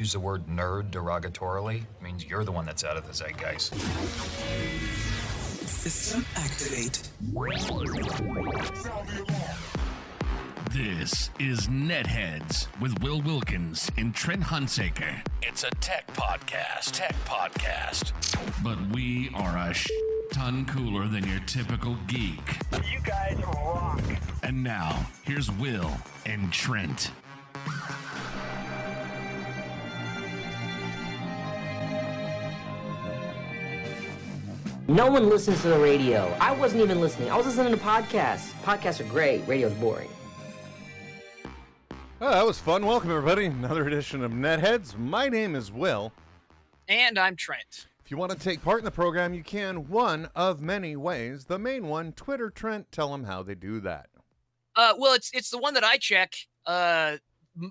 use the word nerd derogatorily means you're the one that's out of the zeitgeist. System activate. This is NetHeads with Will Wilkins and Trent Hunsaker. It's a tech podcast. But we are a ton cooler than your typical geek. You guys rock. And now, here's Will and Trent. No one listens to the radio. I wasn't even listening. I was listening to podcasts. Podcasts are great. Radio's boring. Oh, that was fun. Welcome, everybody. Another edition of NetHeads. My name is Will. And I'm Trent. If you want to take part in the program, you can one of many ways. The main one, Twitter. Trent, tell them how they do that. Well, it's the one that I check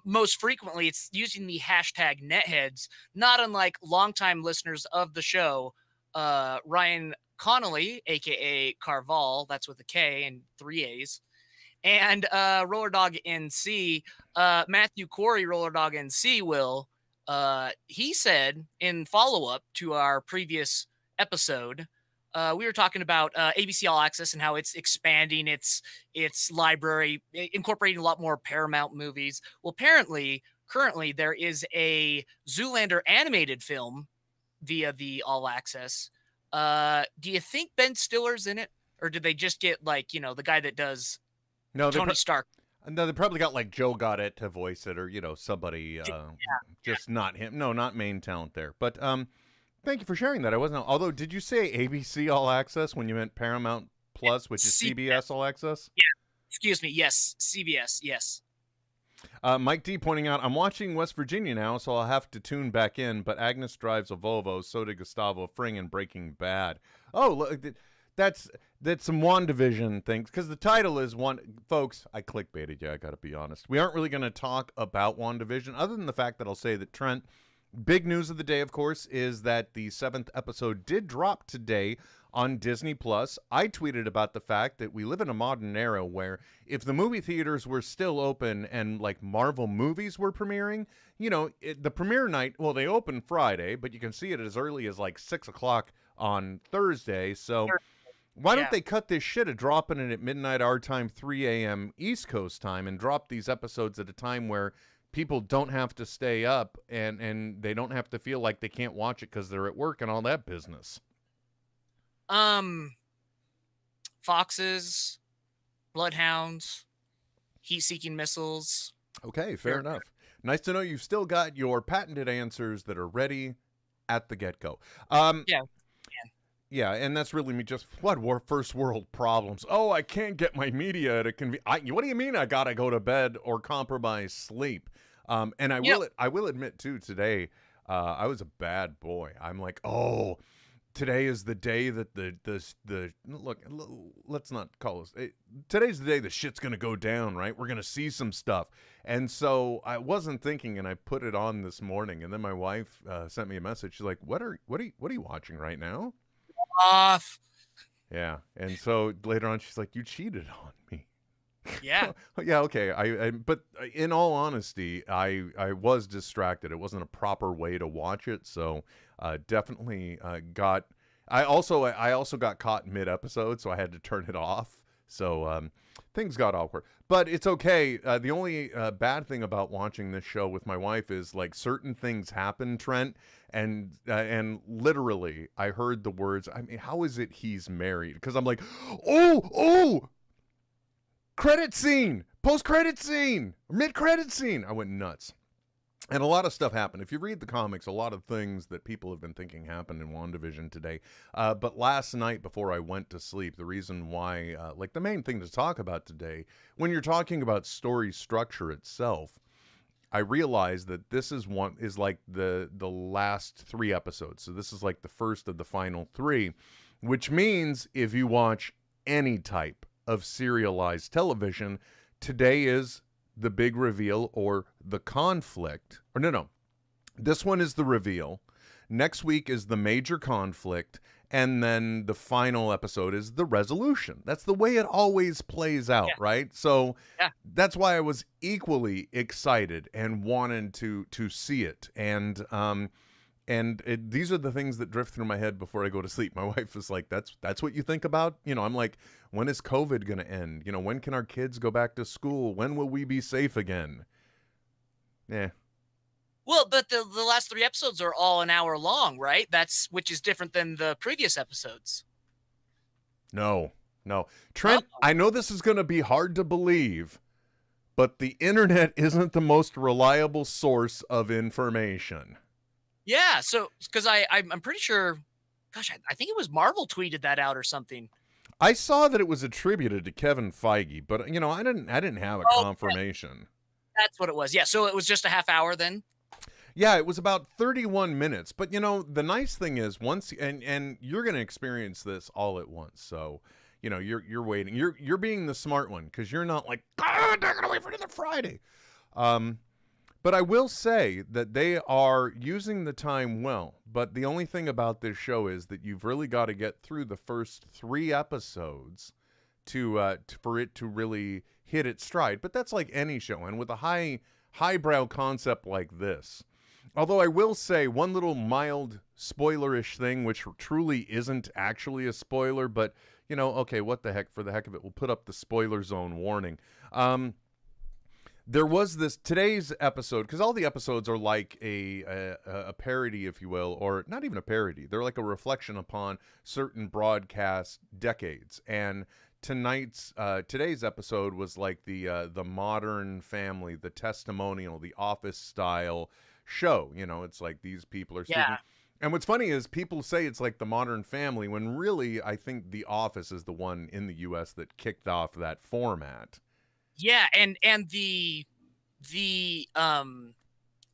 most frequently. It's using the hashtag NetHeads, not unlike longtime listeners of the show. Ryan Connolly, a.k.a. Carval, that's with a K and 3 A's, and Roller Dog NC, Matthew Corey, Roller Dog NC, Will, he said in follow-up to our previous episode, we were talking about ABC All Access and how it's expanding its library, incorporating a lot more Paramount movies. Well, apparently, currently, there is a Zoolander animated film via the All Access. Do you think Ben Stiller's in it? Or did they just get, like, you know, the guy that does Tony Stark? No, they probably got, like, Joe Goddett to voice it, or, you know, somebody, not him. No, not main talent there. But thank you for sharing that. I wasn't, although, did you say ABC All Access when you meant Paramount Plus, which is CBS All Access? Yeah, excuse me, yes, CBS, yes. Mike D pointing out, I'm watching West Virginia now, so I'll have to tune back in, but Agnes drives a Volvo, so did Gustavo Fring in Breaking Bad. Oh, look, that's some Wanda Vision things, because the title is one. Folks, I clickbaited you, I gotta be honest. We aren't really going to talk about Wanda Vision, other than the fact that I'll say that, Trent, big news of the day, of course, is that the 7th episode did drop today on Disney Plus. I tweeted about the fact that we live in a modern era where if the movie theaters were still open and like Marvel movies were premiering, you know, the premiere night, well, they open Friday, but you can see it as early as like 6 o'clock on Thursday. So why don't they cut this shit of dropping it at midnight our time, 3 a.m. East Coast time, and drop these episodes at a time where people don't have to stay up and they don't have to feel like they can't watch it because they're at work and all that business. Foxes, bloodhounds, heat-seeking missiles. Okay, fair enough. Nice to know you've still got your patented answers that are ready at the get-go. Yeah, and that's really me. Just what first world problems? Oh, I can't get my media to what do you mean? I gotta go to bed or compromise sleep? And I will admit too. Today, I was a bad boy. I'm like, oh, today is the day that the look. Let's not call this. Today's the day the shit's gonna go down. Right? We're gonna see some stuff. And so I wasn't thinking, and I put it on this morning. And then my wife sent me a message. She's like, "What are you watching right now?" Off. Yeah, and so later on, she's like, "You cheated on me." Yeah. Yeah. Okay. But in all honesty, I was distracted. It wasn't a proper way to watch it, so definitely got. I also got caught mid episode, so I had to turn it off. So things got awkward, but it's okay. The only bad thing about watching this show with my wife is like certain things happen, Trent, and literally I heard the words. I mean, how is it he's married? Because I'm like, oh, credit scene, post-credit scene, mid-credit scene. I went nuts. And a lot of stuff happened. If you read the comics, a lot of things that people have been thinking happened in WandaVision today. But last night before I went to sleep, the reason why, like the main thing to talk about today, when you're talking about story structure itself, I realized that this is like the last 3 episodes. So this is like the first of the final 3, which means if you watch any type of serialized television, today is the big reveal or the conflict. Or no. This one is the reveal. Next week is the major conflict, and then the final episode is the resolution. That's the way it always plays out, right? So that's why I was equally excited and wanted to see it. And these are the things that drift through my head before I go to sleep. My wife is like, that's what you think about? You know, I'm like, when is COVID going to end? You know, when can our kids go back to school? When will we be safe again? Yeah. Well, but the last 3 episodes are all an hour long, right? Which is different than the previous episodes. No. Trent, I know this is going to be hard to believe, but the internet isn't the most reliable source of information. Yeah, so because I'm pretty sure, gosh, I think it was Marvel tweeted that out or something. I saw that it was attributed to Kevin Feige, but you know, I didn't have a confirmation. That's what it was. Yeah, so it was just a half hour then. Yeah, it was about 31 minutes. But you know, the nice thing is once and you're going to experience this all at once. So, you know, you're waiting. You're being the smart one because you're not like, God, they're going to wait for another Friday. But I will say that they are using the time well. But the only thing about this show is that you've really got to get through the first 3 episodes for it to really hit its stride. But that's like any show, and with a highbrow concept like this. Although I will say one little mild spoilerish thing, which truly isn't actually a spoiler, but you know, okay, what the heck? For the heck of it, we'll put up the spoiler zone warning. There was today's episode, because all the episodes are like a parody, if you will, or not even a parody. They're like a reflection upon certain broadcast decades. And today's episode was like the Modern Family, the testimonial, the Office style show. You know, it's like these people are speaking. And what's funny is people say it's like the Modern Family when really I think the Office is the one in the U.S. that kicked off that format. Yeah, and the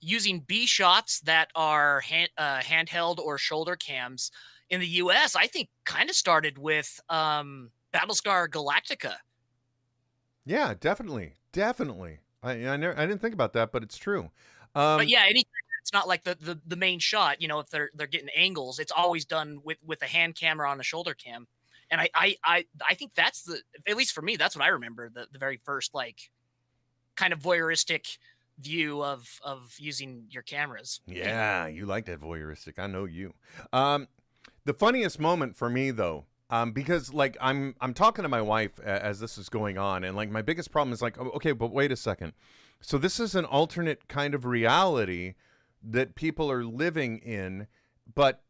using B shots that are handheld or shoulder cams in the U.S. I think kind of started with Battlestar Galactica. Yeah, definitely. I didn't think about that, but it's true. But yeah, anytime it's not like the main shot. You know, if they're getting angles, it's always done with a hand camera on a shoulder cam. And I think that's at least for me, that's what I remember, the very first, like, kind of voyeuristic view of using your cameras. Yeah, you like that voyeuristic. I know you. The funniest moment for me, though, because, like, I'm talking to my wife as this is going on, and, like, my biggest problem is, like, okay, but wait a second. So this is an alternate kind of reality that people are living in, but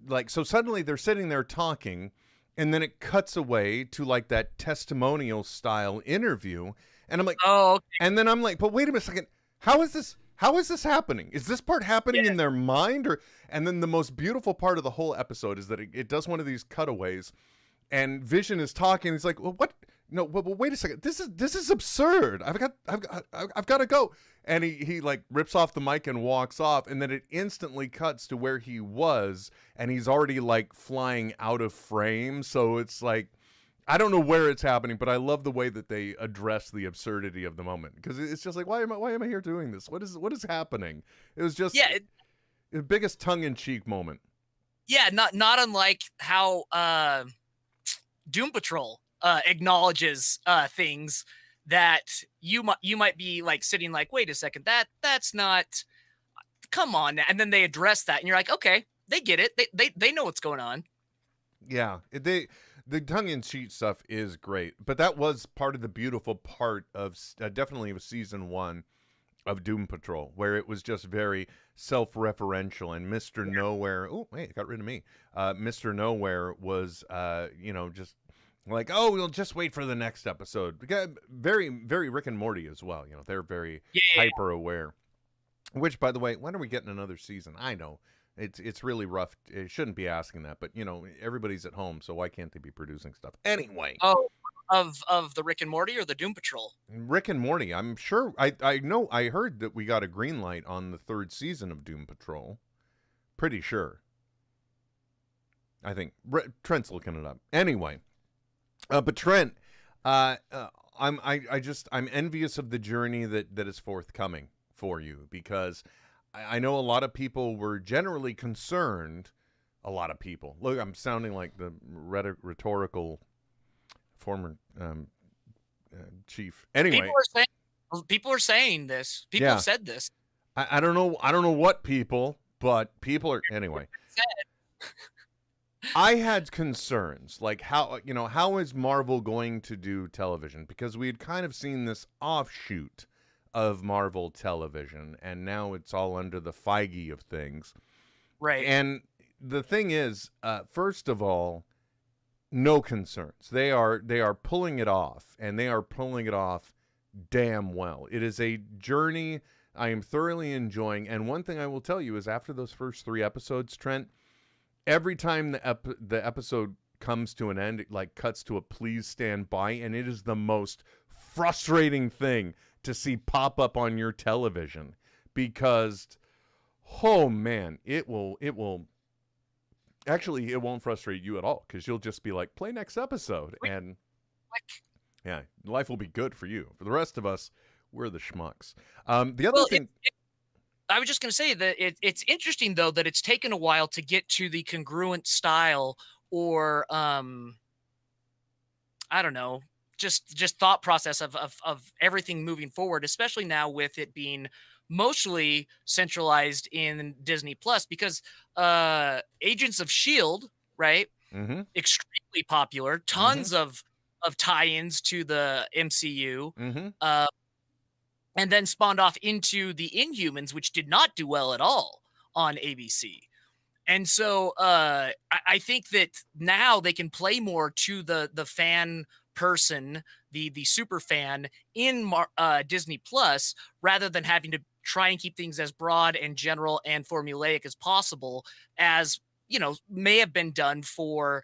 like, so suddenly they're sitting there talking, and then it cuts away to like that testimonial style interview. And I'm like, oh, okay. And then I'm like, but wait a second. How is this happening? Is this part happening in their mind? And then the most beautiful part of the whole episode is that it does one of these cutaways and Vision is talking. He's like, well, what? No, but wait a second. This is absurd. I've got to go. And he like rips off the mic and walks off, and then it instantly cuts to where he was, and he's already like flying out of frame. So it's like, I don't know where it's happening, but I love the way that they address the absurdity of the moment, because it's just like, why am I here doing this? What is happening? It was just the biggest tongue-in-cheek moment. Yeah, not unlike how Doom Patrol acknowledges things that you might be like sitting like, wait a second, that's not, come on, and then they address that, and you're like, okay, they get it, they know what's going on. Yeah, the tongue-in-cheek stuff is great, but that was part of the beautiful part of definitely of season 1 of Doom Patrol, where it was just very self-referential, and Mr. Nowhere, oh wait, it got rid of me. Mr. Nowhere was just like, oh, we'll just wait for the next episode. Because very, very Rick and Morty as well. You know, they're very hyper aware. Which, by the way, when are we getting another season? I know it's really rough. It shouldn't be asking that, but you know, everybody's at home, so why can't they be producing stuff anyway? Oh, of the Rick and Morty or the Doom Patrol? Rick and Morty. I'm sure. I know. I heard that we got a green light on the 3rd season of Doom Patrol. Pretty sure. I think Trent's looking it up. Anyway. But Trent, I'm envious of the journey that is forthcoming for you, because I know a lot of people were generally concerned. A lot of people. Look, I'm sounding like the rhetorical former chief. Anyway, people are saying this. People Yeah. have said this. I don't know. I don't know what people, but people are anyway. I had concerns, like how is Marvel going to do television? Because we had kind of seen this offshoot of Marvel television, and now it's all under the Feige of things. Right. And the thing is, first of all, no concerns. They are pulling it off, and they are pulling it off damn well. It is a journey I am thoroughly enjoying, and one thing I will tell you is after those first 3 episodes, Trent, every time the episode comes to an end, it like cuts to a please stand by, and it is the most frustrating thing to see pop up on your television because, oh man, it won't frustrate you at all because you'll just be like, play next episode, and yeah, life will be good for you. For the rest of us, we're the schmucks. The other thing. I was just going to say that it's interesting, though, that it's taken a while to get to the congruent style or, I don't know, just thought process of everything moving forward, especially now with it being mostly centralized in Disney Plus, because Agents of S.H.I.E.L.D., right? Mm-hmm. Extremely popular, tons of tie-ins to the MCU. Mm-hmm. And then spawned off into the Inhumans, which did not do well at all on ABC. And so I think that now they can play more to the fan person, the super fan in Disney Plus, rather than having to try and keep things as broad and general and formulaic as possible, as may have been done for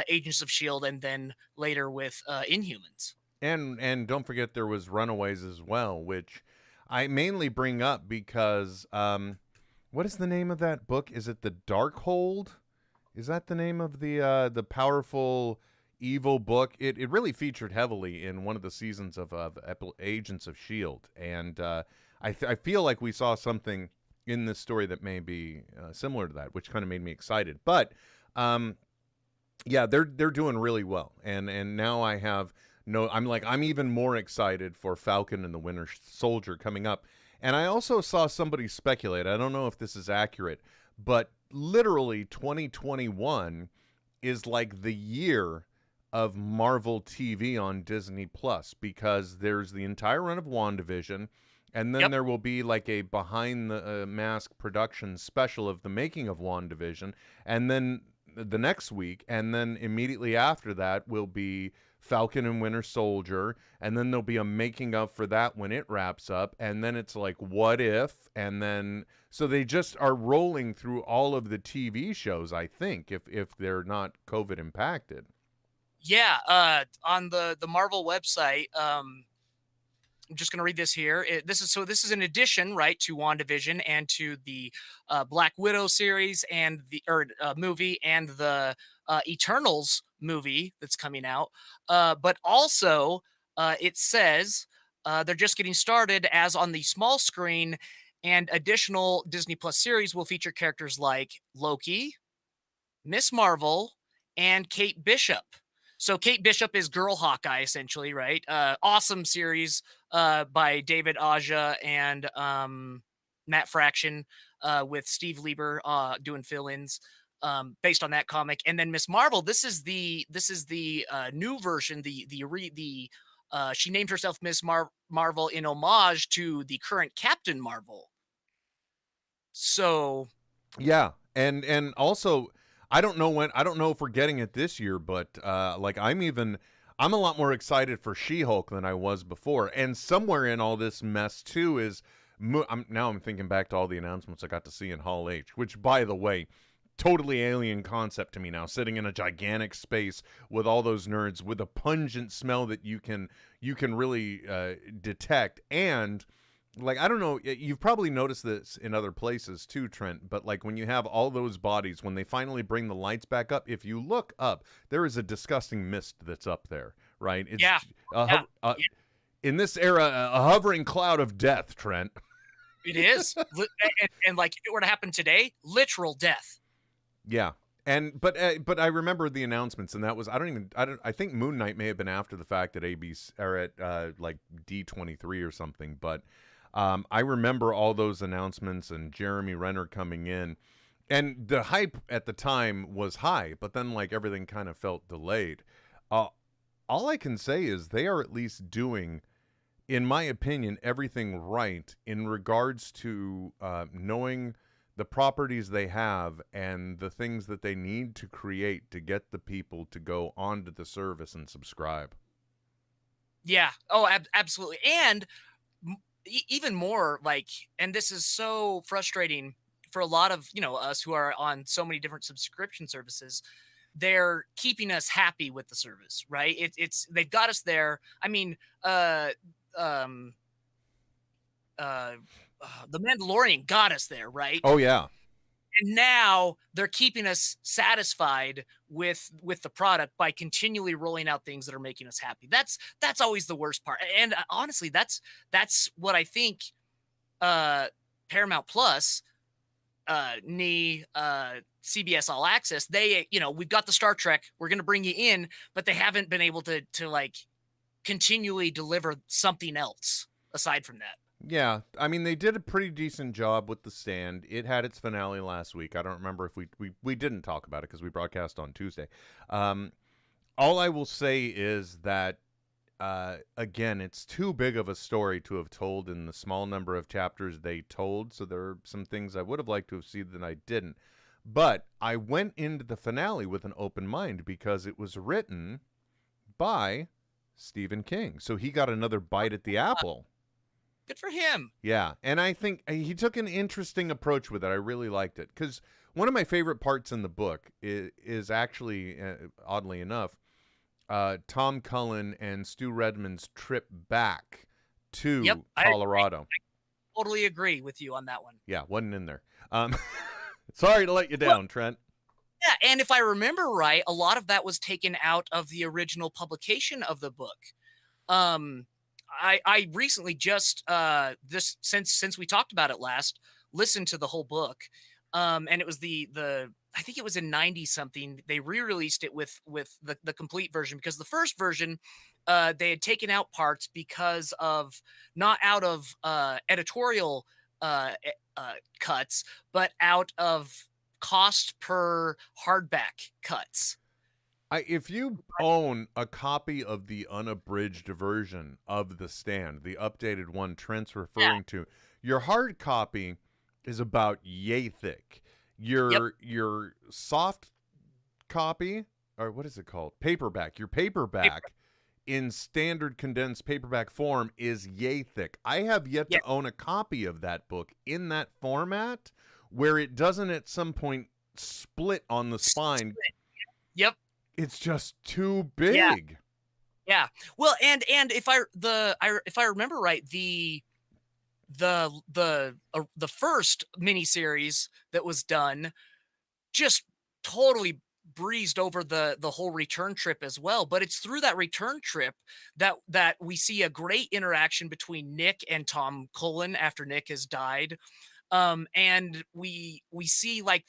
Agents of S.H.I.E.L.D. and then later with Inhumans. And don't forget there was Runaways as well, which I mainly bring up because what is the name of that book? Is it The Darkhold? Is that the name of the powerful evil book? It really featured heavily in one of the seasons of Agents of S.H.I.E.L.D. And I feel like we saw something in this story that may be similar to that, which kind of made me excited. But yeah, they're doing really well, and now I have. No, I'm even more excited for Falcon and the Winter Soldier coming up. And I also saw somebody speculate, I don't know if this is accurate, but literally 2021 is like the year of Marvel TV on Disney Plus, because there's the entire run of WandaVision, and then there will be like a behind the mask production special of the making of WandaVision, and then the next week, and then immediately after that will be Falcon and Winter Soldier, and then there'll be a making of for that when it wraps up, and then it's like What If, and then so they just are rolling through all of the TV shows, I think, if they're not COVID impacted. Yeah, on the Marvel website, I'm just going to read this here. This is an addition, right, to WandaVision and to the Black Widow series and the movie and the Eternals movie that's coming out. But also, it says they're just getting started, as on the small screen, and additional Disney Plus series will feature characters like Loki, Miss Marvel, and Kate Bishop. So Kate Bishop is Girl Hawkeye, essentially, right? Awesome series by David Aja and Matt Fraction with Steve Lieber doing fill-ins based on that comic. And then Miss Marvel, this is the new version. She named herself Miss Marvel in homage to the current Captain Marvel. So yeah, and also, I don't know if we're getting it this year, but like I'm a lot more excited for She-Hulk than I was before. And somewhere in all this mess too is I'm thinking back to all the announcements I got to see in Hall H, which, by the way, totally alien concept to me now, sitting in a gigantic space with all those nerds with a pungent smell that you can really detect. And like, I don't know, you've probably noticed this in other places too, Trent, but like when you have all those bodies, when they finally bring the lights back up, if you look up, there is a disgusting mist that's up there, right? It's, in this era, a hovering cloud of death, Trent. It is. And like if it were to happen today, literal death. Yeah. But I remember the announcements, and that was I think Moon Knight may have been after the fact at ABC or at like D23 or something, but I remember all those announcements and Jeremy Renner coming in, and the hype at the time was high, but then like everything kind of felt delayed. All I can say is they are at least doing, in my opinion, everything right in regards to knowing the properties they have and the things that they need to create to get the people to go onto the service and subscribe. Yeah. Oh, absolutely. And even more like, and this is so frustrating for a lot of, us who are on so many different subscription services. They're keeping us happy with the service, right? They've got us there. I mean, The Mandalorian got us there, right? Oh yeah. And now they're keeping us satisfied with the product by continually rolling out things that are making us happy. That's always the worst part. And honestly, that's what I think Paramount Plus, CBS All Access, they, we've got the Star Trek, we're going to bring you in, but they haven't been able to like continually deliver something else aside from that. Yeah, I mean, they did a pretty decent job with The Stand. It had its finale last week. I don't remember if we didn't talk about it because we broadcast on Tuesday. All I will say is that, again, it's too big of a story to have told in the small number of chapters they told, so there are some things I would have liked to have seen that I didn't. But I went into the finale with an open mind because it was written by Stephen King, so he got another bite at the apple. Good for him. Yeah, and I think he took an interesting approach with it. I really liked it because one of my favorite parts in the book is actually, oddly enough, Tom Cullen and Stu Redman's trip back to Colorado. I totally agree with you on that one. Yeah, wasn't in there. Sorry to let you down, Trent. Yeah, and if I remember right, a lot of that was taken out of the original publication of the book. I recently just since we talked about it last, listened to the whole book, and it was the I think it was in 90 something they re-released it with the complete version, because the first version they had taken out parts because of not out of editorial cuts, but out of cost per hardback cuts. If you own a copy of the unabridged version of The Stand, the updated one Trent's referring to, your hard copy is about yay thick. Your soft copy, or what is it called? Paperback. Your paperback in standard condensed paperback form is yay thick. I have yet to own a copy of that book in that format where it doesn't at some point split on the spine. Yep. It's just too big. Yeah. Well, and if I remember right, the first miniseries that was done just totally breezed over the whole return trip as well. But it's through that return trip that we see a great interaction between Nick and Tom Cullen after Nick has died. And we see like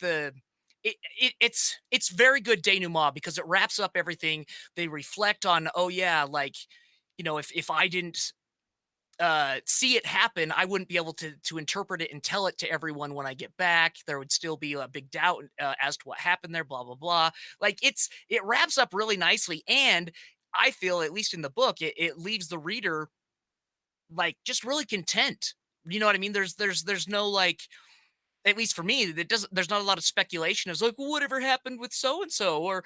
it's very good denouement because it wraps up everything. They reflect on, like, if I didn't see it happen, I wouldn't be able to interpret it and tell it to everyone when I get back. There would still be a big doubt as to what happened there, blah, blah, blah. Like it wraps up really nicely. And I feel, at least in the book, it leaves the reader like just really content. You know what I mean? There's no like, at least for me, there's not a lot of speculation. It's like, well, whatever happened with so-and-so, or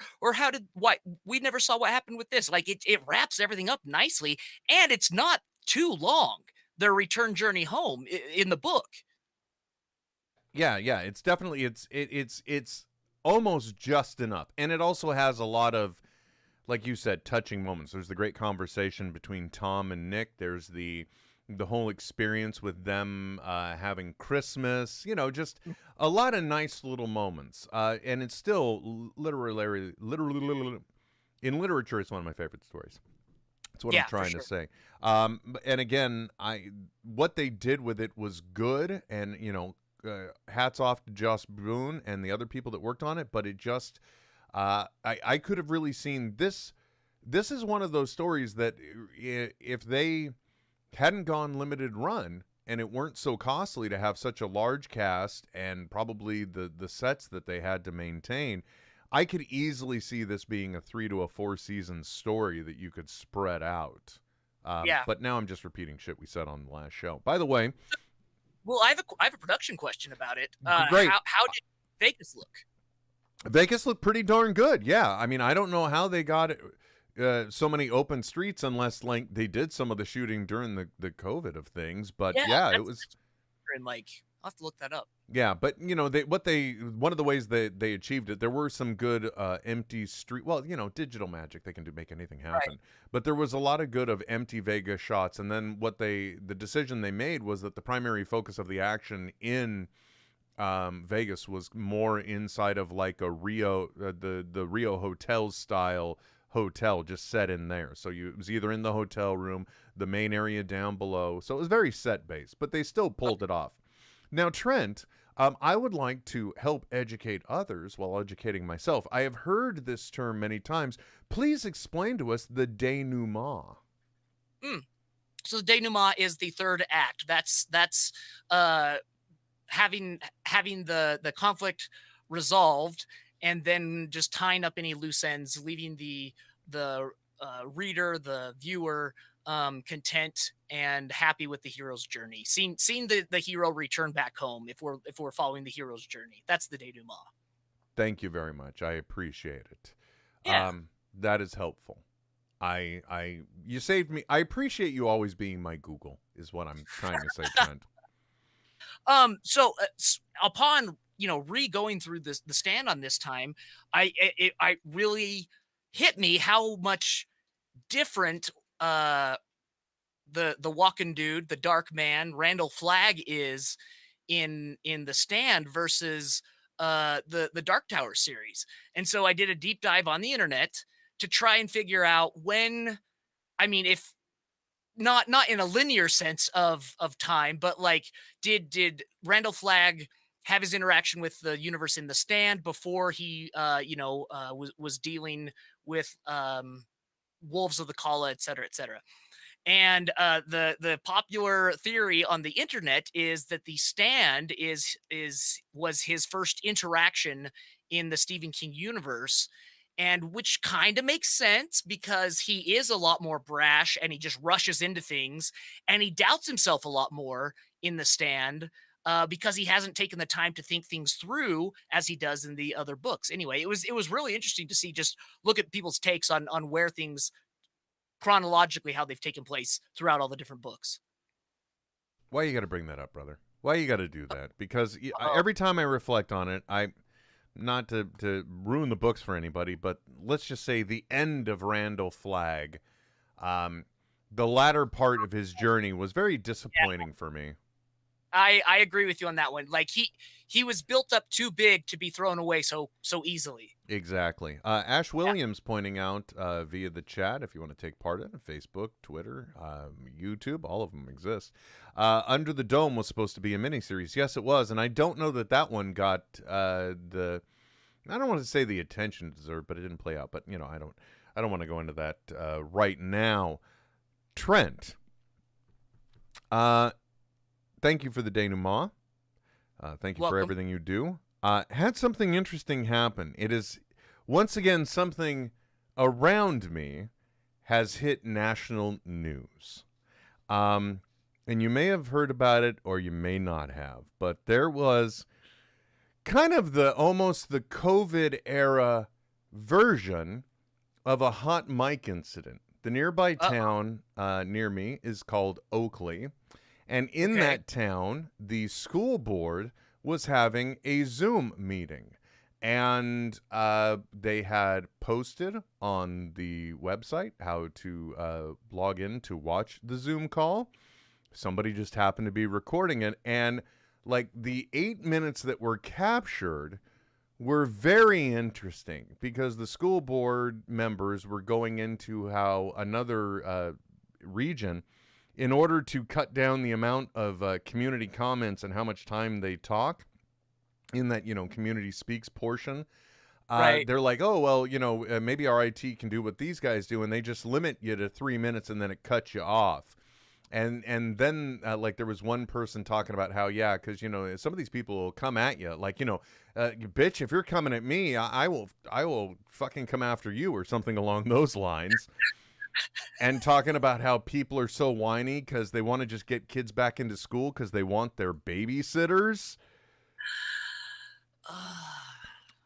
we never saw what happened with this. Like it wraps everything up nicely, and it's not too long, their return journey home in the book. Yeah. It's definitely, it's almost just enough. And it also has a lot of, like you said, touching moments. There's the great conversation between Tom and Nick. There's the whole experience with them having Christmas, just a lot of nice little moments. And it's still literally in literature, it's one of my favorite stories. That's what Yeah, I'm for trying sure. to say. And again, what they did with it was good, and hats off to Joss Boone and the other people that worked on it. But it just, I could have really seen this. This is one of those stories that if they hadn't gone limited run and it weren't so costly to have such a large cast and probably the sets that they had to maintain, I could easily see this being a 3 to 4 season story that you could spread out. Yeah. But now I'm just repeating shit we said on the last show. By the way, Well, I have a production question about it. Great. How did Vegas look? Vegas looked pretty darn good. Yeah. I mean, I don't know how they got so many open streets unless like they did some of the shooting during the COVID of things. But yeah, it was. And like, I'll have to look that up. Yeah, but one of the ways they achieved it, there were some good empty street. Well, digital magic, they can make anything happen. Right. But there was a lot of good of empty Vegas shots, and then the decision they made was that the primary focus of the action in Vegas was more inside of like a Rio, the Rio Hotels style hotel, just set in there. So it was either in the hotel room, the main area down below. So it was very set based, but they still pulled it off. Now, Trent, I would like to help educate others while educating myself. I have heard this term many times. Please explain to us the denouement. So the denouement is the third act. That's having the conflict resolved, and then just tying up any loose ends, leaving the reader, the viewer, content and happy with the hero's journey. Seeing the hero return back home if we're following the hero's journey. That's the denouement. Thank you very much. I appreciate it. Yeah. That is helpful. You saved me. I appreciate you always being my Google, is what I'm trying to say, Trent. So upon re-going through the stand on this time, I really hit me how much different the walking dude, the dark man, Randall Flagg is in the stand versus the Dark Tower series. And so I did a deep dive on the internet to try and figure out if not in a linear sense of time, but like did Randall Flagg have his interaction with the universe in the stand before he was dealing with Wolves of the Kala, et cetera, et cetera. And the popular theory on the internet is that the stand was his first interaction in the Stephen King universe, and which kind of makes sense because he is a lot more brash and he just rushes into things, and he doubts himself a lot more in the stand because he hasn't taken the time to think things through as he does in the other books. Anyway, it was really interesting to see, just look at people's takes on where things chronologically, how they've taken place throughout all the different books. Why you got to bring that up, brother? Why you got to do that? Because every time I reflect on it, not to ruin the books for anybody, but let's just say the end of Randall Flagg, the latter part of his journey was very disappointing for me. I agree with you on that one. Like he was built up too big to be thrown away so easily. Exactly. Ash Williams pointing out via the chat, if you want to take part in it, Facebook, Twitter, YouTube, all of them exist. Under the Dome was supposed to be a miniseries. Yes, it was. And I don't know that one got I don't want to say the attention it deserved, but it didn't play out. But, I don't want to go into that right now. Trent, thank you for the denouement. Thank you for everything you do. Had something interesting happen. It is, once again, something around me has hit national news. And you may have heard about it or you may not have. But there was kind of almost the COVID era version of a hot mic incident. The nearby town near me is called Oakley. And in that town, the school board was having a Zoom meeting. And they had posted on the website how to log in to watch the Zoom call. Somebody just happened to be recording it. And like the 8 minutes that were captured were very interesting because the school board members were going into how another region, in order to cut down the amount of community comments and how much time they talk in that, community speaks portion, Right. they're like, oh, well, maybe our IT can do what these guys do, and they just limit you to 3 minutes and then it cuts you off. And then like there was one person talking about how, yeah, because some of these people will come at you like, bitch, if you're coming at me, I will fucking come after you, or something along those lines. And talking about how people are so whiny because they want to just get kids back into school because they want their babysitters.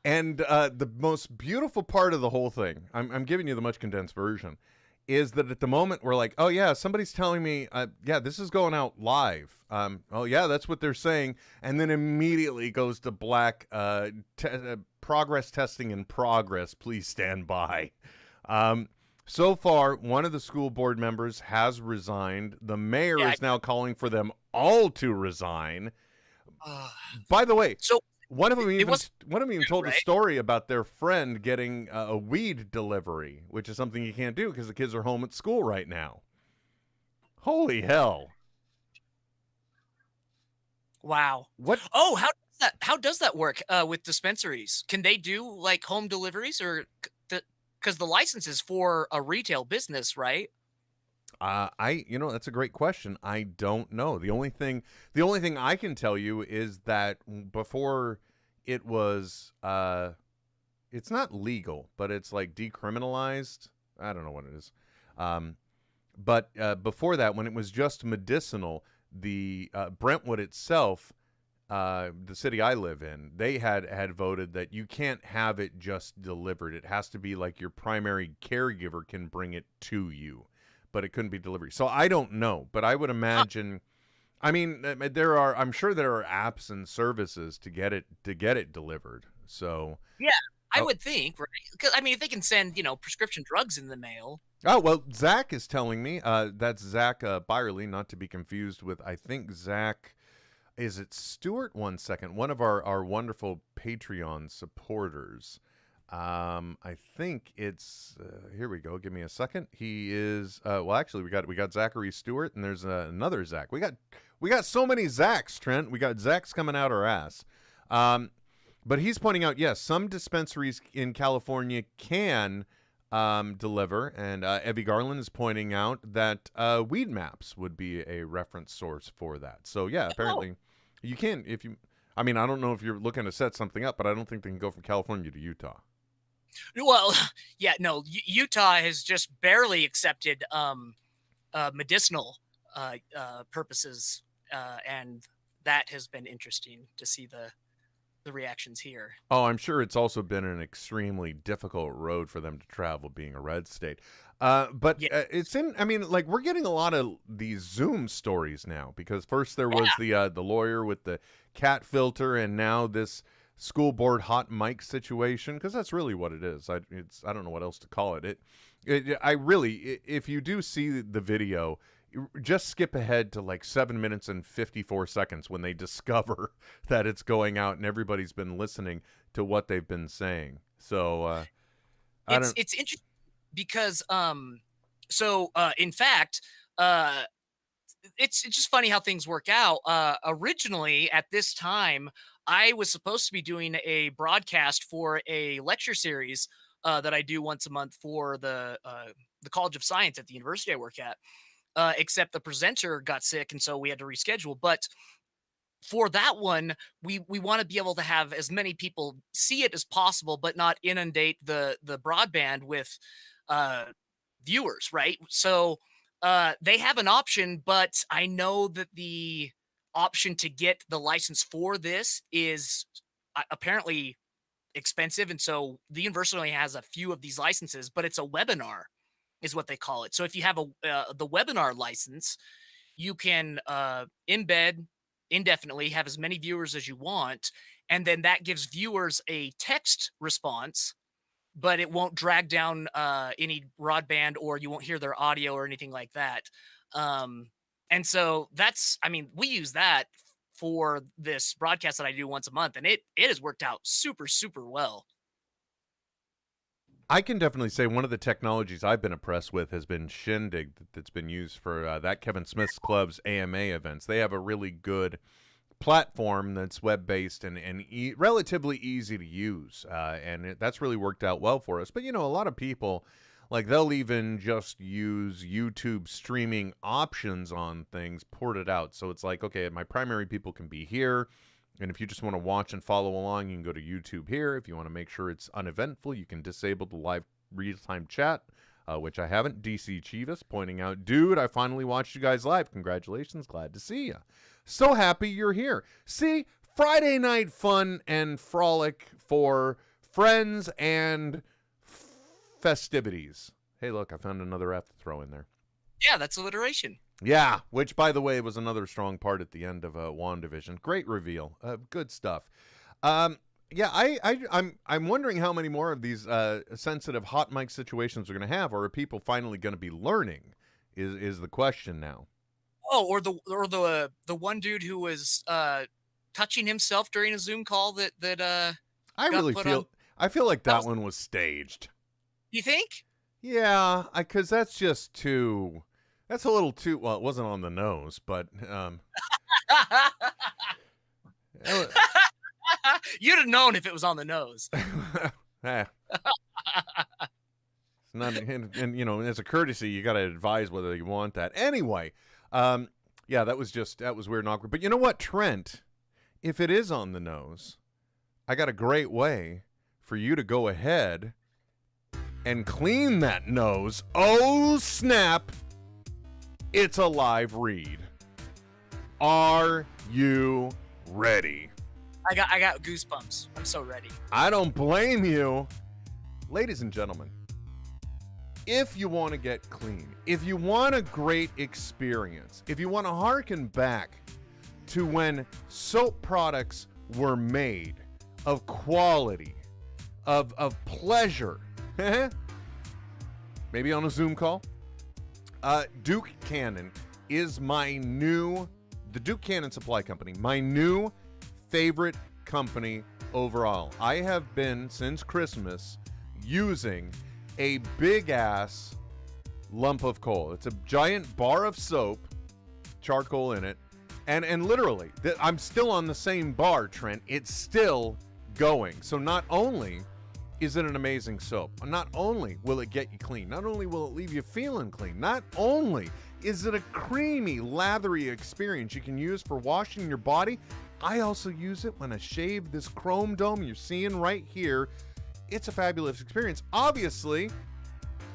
And the most beautiful part of the whole thing, I'm giving you the much condensed version, is that at the moment we're like, oh yeah, somebody's telling me, yeah, this is going out live. Oh yeah, that's what they're saying. And then immediately goes to black, progress testing in progress. Please stand by. So far, one of the school board members has resigned. The mayor is now calling for them all to resign. By the way, So one of them even told right? a story about their friend getting a weed delivery, which is something you can't do because the kids are home at school right now. Holy hell. Wow. What? Oh, how does that work with dispensaries? Can they do like home deliveries, or because the license is for a retail business, right? That's a great question. I don't know. The only thing I can tell you is that before it was, it's not legal, but it's like decriminalized. I don't know what it is. But before that, when it was just medicinal, the Brentwood itself, the city I live in, they had voted that you can't have it just delivered. It has to be like your primary caregiver can bring it to you, but it couldn't be delivery. So I don't know, but I would imagine, I mean, I'm sure there are apps and services to get it delivered. So Yeah, I would think, right? 'Cause, I mean, if they can send, prescription drugs in the mail. oh, well, Zach is telling me, that's Zach Byerly, not to be confused with, I think Zach, is it Stewart? 1 second. One of our wonderful Patreon supporters. I think it's here we go. Give me a second. He is well, actually, we got Zachary Stewart, and there's another Zach. We got so many Zachs, Trent. We got Zachs coming out our ass. But he's pointing out, yes, some dispensaries in California can deliver, and Evie Garland is pointing out that Weed Maps would be a reference source for that. So yeah, apparently you can if you. I mean, I don't know if you're looking to set something up, but I don't think they can go from California to Utah. Well, yeah, no, Utah has just barely accepted medicinal purposes, and that has been interesting to see the reactions here. Oh, I'm sure it's also been an extremely difficult road for them to travel, being a red state. But Yeah. I mean, like, we're getting a lot of these Zoom stories now, because first there was the lawyer with the cat filter, and now this school board hot mic situation, because that's really what it is. I don't know what else to call it. If you do see the video, just skip ahead to like 7 minutes and 54 seconds when they discover that it's going out and everybody's been listening to what they've been saying. So It's interesting because in fact it's just funny how things work out. Originally at this time, I was supposed to be doing a broadcast for a lecture series that I do once a month for the College of Science at the university I work at. Except the presenter got sick, and so we had to reschedule. But for that one, we want to be able to have as many people see it as possible, but not inundate the broadband with viewers, right? So they have an option, but I know that the option to get the license for this is apparently expensive, and so the university only has a few of these licenses, but it's a webinar is what they call it. So if you have the webinar license, you can embed indefinitely, have as many viewers as you want, and then that gives viewers a text response, but it won't drag down any broadband, or you won't hear their audio or anything like that. And so that's, I mean, we use that for this broadcast that I do once a month, and it has worked out super, super well. I can definitely say one of the technologies I've been impressed with has been Shindig, that's been used for that Kevin Smith's Club's AMA events. They have a really good platform that's web-based and relatively easy to use, and that's really worked out well for us. But, you know, a lot of people, like, they'll even just use YouTube streaming options on things ported out. So it's like, okay, my primary people can be here, and if you just want to watch and follow along, you can go to YouTube here. If you want to make sure it's uneventful, you can disable the live real-time chat, which I haven't. DC Chivas pointing out, dude, I finally watched you guys live. Congratulations. Glad to see you. So happy you're here. See, Friday night fun and frolic for friends and festivities. Hey, look, I found another F to throw in there. Yeah, that's alliteration. Yeah, which, by the way, was another strong part at the end of Wanda Vision. Great reveal. Good stuff. Yeah, I'm wondering how many more of these sensitive hot mic situations we're going to have, or are people finally going to be learning? Is the question now? Oh, or the one dude who was touching himself during a Zoom call that I feel like that one was staged. You think? Yeah, because that's just too. That's a little too. Well, it wasn't on the nose, but you'd have known if it was on the nose. It's not, and you know, as a courtesy, you got to advise whether you want that. Anyway, yeah, that was weird and awkward. But you know what, Trent? If it is on the nose, I got a great way for you to go ahead and clean that nose. Oh, snap. It's a live read. Are you ready? I got goosebumps. I'm so ready. I don't blame you. Ladies and gentlemen, if you want to get clean, if you want a great experience, if you want to harken back to when soap products were made of quality, of pleasure, maybe on a Zoom call, Duke Cannon is the Duke Cannon Supply Company, my new favorite company overall. I have been, since Christmas, using a big-ass lump of coal. It's a giant bar of soap, charcoal in it, and literally, I'm still on the same bar, Trent. It's still going. So not only is it an amazing soap, not only will it get you clean, not only will it leave you feeling clean, not only is it a creamy, lathery experience you can use for washing your body, I also use it when I shave this chrome dome you're seeing right here. It's a fabulous experience. Obviously,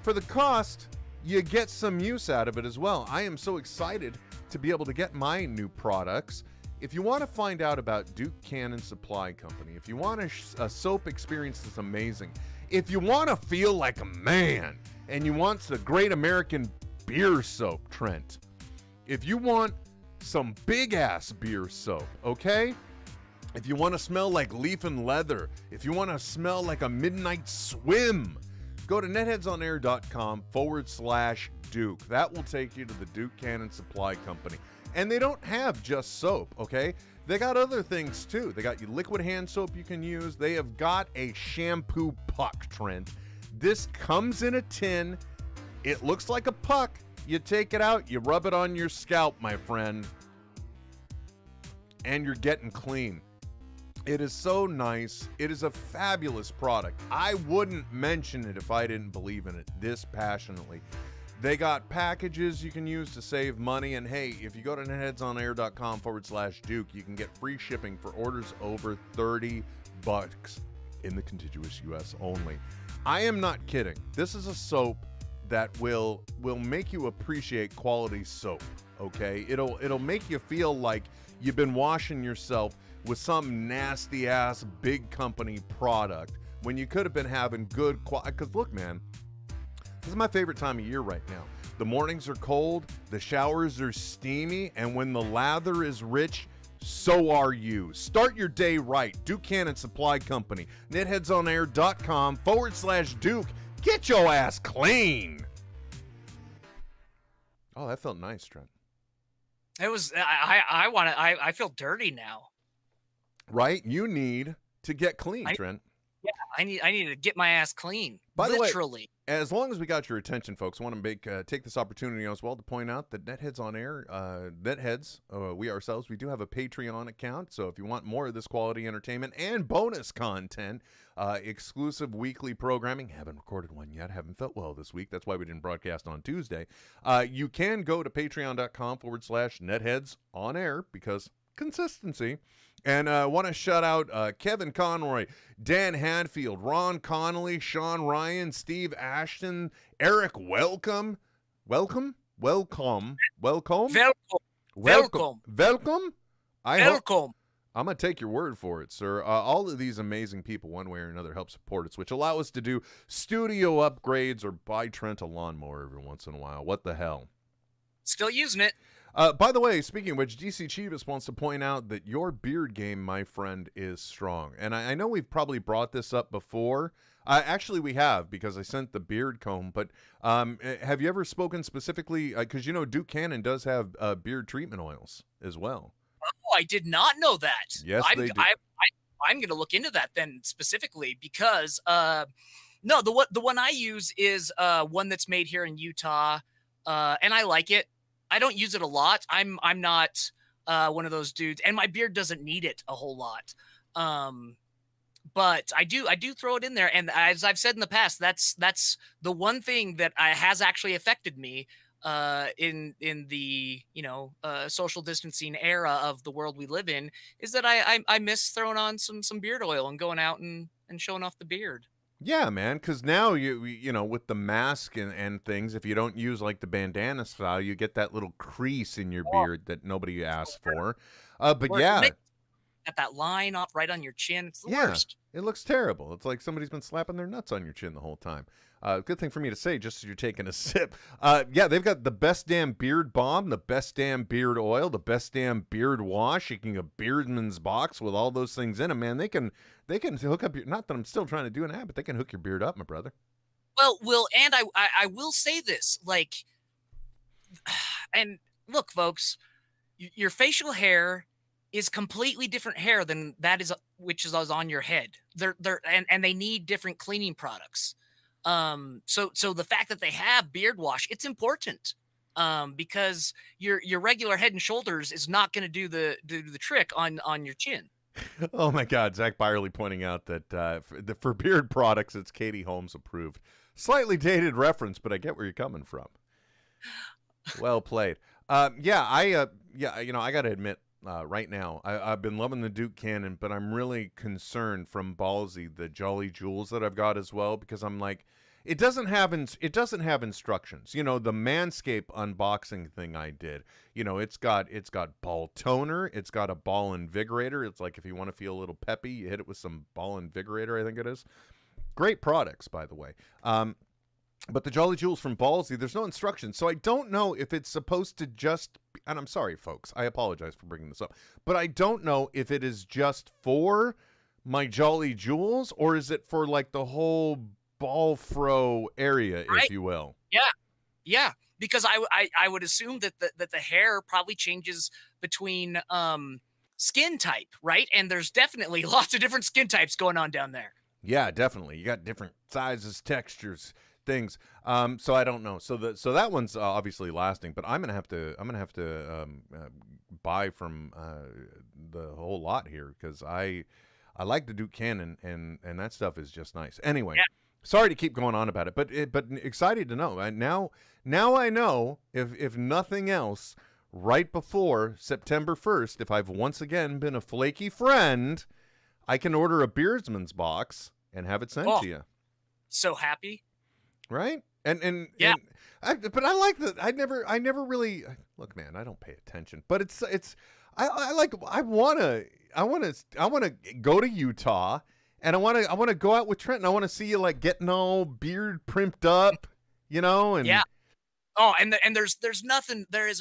for the cost, you get some use out of it as well. I am so excited to be able to get my new products. If you want to find out about Duke Cannon Supply Company, if you want a soap experience that's amazing, if you want to feel like a man, and you want the great American beer soap, Trent, if you want some big-ass beer soap, okay? If you want to smell like leaf and leather, if you want to smell like a midnight swim, go to netheadsonair.com/Duke. That will take you to the Duke Cannon Supply Company. And they don't have just soap, okay? They got other things too. They got your liquid hand soap you can use. They have got a shampoo puck, Trent. This comes in a tin. It looks like a puck. You take it out, you rub it on your scalp, my friend, and you're getting clean. It is so nice. It is a fabulous product. I wouldn't mention it if I didn't believe in it this passionately. They got packages you can use to save money. And hey, if you go to netheadsonair.com/Duke, you can get free shipping for orders over $30 in the contiguous U.S. only. I am not kidding. This is a soap that will make you appreciate quality soap, okay? It'll make you feel like you've been washing yourself with some nasty-ass big company product when you could have been having good quality. Because look, man, this is my favorite time of year right now. The mornings are cold, the showers are steamy, and when the lather is rich, so are you. Start your day right. Duke Cannon Supply Company. netheadsonair.com/Duke. Get your ass clean. Oh, that felt nice, Trent. It was I want to I feel dirty now. Right? You need to get clean, I Trent. Yeah, I need to get my ass clean. By the way, Literally. as long as we got your attention, folks, I want to take this opportunity as well to point out that NetHeads on air, NetHeads, we ourselves, we do have a Patreon account. So if you want more of this quality entertainment and bonus content, exclusive weekly programming, haven't recorded one yet, haven't felt well this week. That's why we didn't broadcast on Tuesday. You can go to patreon.com/NetHeads on air because consistency. And I want to shout out Kevin Conroy, Dan Hadfield, Ron Connolly, Sean Ryan, Steve Ashton, Eric Welcome. Welcome. I hope, I'm going to take your word for it, sir. All of these amazing people, one way or another, help support us, which allow us to do studio upgrades or buy Trent a lawnmower every once in a while. What the hell? Still using it. By the way, speaking of which, DC Chivas wants to point out that your beard game, my friend, is strong. And I know we've probably brought this up before. Actually, we have, because I sent the beard comb. But have you ever spoken specifically? Because, Duke Cannon does have beard treatment oils as well. Oh, I did not know that. Yes, they do. I'm going to look into that then specifically because, no, the one I use is one that's made here in Utah, and I like it. I don't use it a lot. I'm not one of those dudes, and my beard doesn't need it a whole lot. But I do throw it in there, and as I've said in the past, that's the one thing that has actually affected me in the social distancing era of the world we live in, is that I miss throwing on some beard oil and going out and showing off the beard. Yeah, man, because now you with the mask and things, if you don't use like the bandana style, you get that little crease in your beard that nobody asked for. But yeah, got that line off right on your chin. It's the worst. It looks terrible. It's like somebody's been slapping their nuts on your chin the whole time. Good thing for me to say, just as you're taking a sip. Yeah, they've got the best damn beard balm, the best damn beard oil, the best damn beard wash. You can get a Beardman's box with all those things in them, man. They can hook up your, not that I'm still trying to do an ad, but they can hook your beard up, my brother. Well, and I will say this, like, and look, folks, your facial hair is completely different hair than that is, which is on your head. And they need different cleaning products. So the fact that they have beard wash, it's important. Because your regular Head and Shoulders is not going to do the trick on your chin. Oh my God, Zach Byerly pointing out that for beard products, it's Katie Holmes approved. Slightly dated reference, but I get where you're coming from. Well played. I got to admit, right now, I've been loving the Duke Cannon, but I'm really concerned from Ballsy the Jolly Jules that I've got as well, because I'm like, it doesn't have instructions. The Manscaped unboxing thing I did. It's got ball toner, it's got a ball invigorator. It's like if you want to feel a little peppy, you hit it with some ball invigorator, I think it is. Great products, by the way. But the Jolly Jules from Ballsy, there's no instructions. So I don't know if it's supposed to just, and I'm sorry, folks, I apologize for bringing this up, but I don't know if it is just for my Jolly Jules, or is it for like the whole ball fro area, right, if you will. Yeah, because I would assume that the hair probably changes between skin type, right? And there's definitely lots of different skin types going on down there. Yeah, definitely. You got different sizes, textures, things. So I don't know. So that one's obviously lasting, but I'm gonna have to buy from the whole lot here, because I like the Duke Cannon, and that stuff is just nice. Anyway. Yeah. Sorry to keep going on about it, but excited to know. Now I know, if nothing else, right before September 1st, if I've once again been a flaky friend, I can order a Beardsman's box and have it sent to you. So happy, right? And yeah, but I like that. I never really look, man. I don't pay attention, but I want to go to Utah. And I want to go out with Trent, and I want to see you like getting all beard primped up, and yeah. Oh, and there is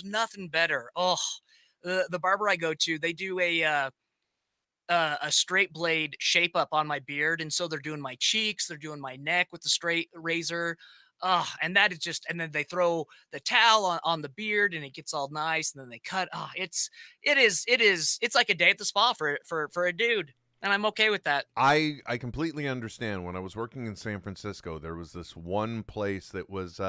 nothing better. Oh, the barber I go to, they do a straight blade shape up on my beard, and so they're doing my cheeks, they're doing my neck with the straight razor. And that is just, and then they throw the towel on the beard and it gets all nice. And then they cut. It's like a day at the spa for a dude. And I'm okay with that. I completely understand. When I was working in San Francisco, there was this one place that was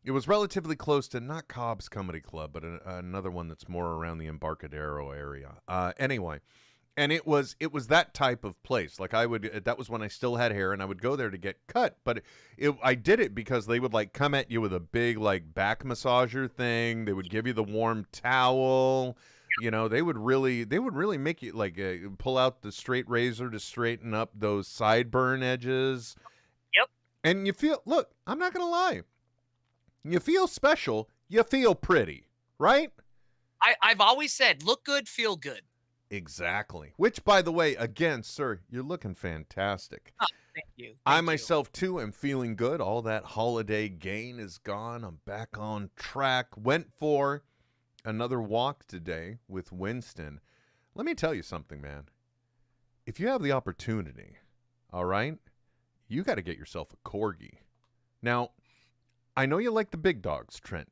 it was relatively close to not Cobb's Comedy Club, but another one that's more around the Embarcadero area. Anyway, and it was that type of place. Like that was when I still had hair, and I would go there to get cut. But I did it because they would like come at you with a big like back massager thing. They would give you the warm towel. You know, they would really make you like pull out the straight razor to straighten up those sideburn edges. Yep. And you feel, look, I'm not going to lie. You feel special. You feel pretty, right? I've always said, look good, feel good. Exactly. Which, by the way, again, sir, you're looking fantastic. Oh, thank you. I myself, too, am feeling good. All that holiday gain is gone. I'm back on track. Went for another walk today with Winston. Let me tell you something, man. If you have the opportunity, all right, you got to get yourself a corgi. Now, I know you like the big dogs, Trent.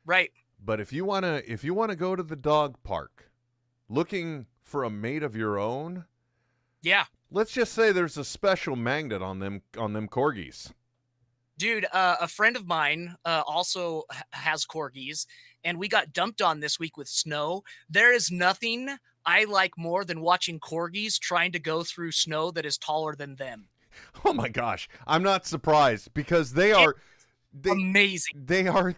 Right. But if you wanna go to the dog park, looking for a mate of your own, yeah. Let's just say there's a special magnet on them corgis. Dude, a friend of mine also has corgis, and we got dumped on this week with snow. There is nothing I like more than watching corgis trying to go through snow that is taller than them. Oh my gosh, I'm not surprised because they are amazing. They are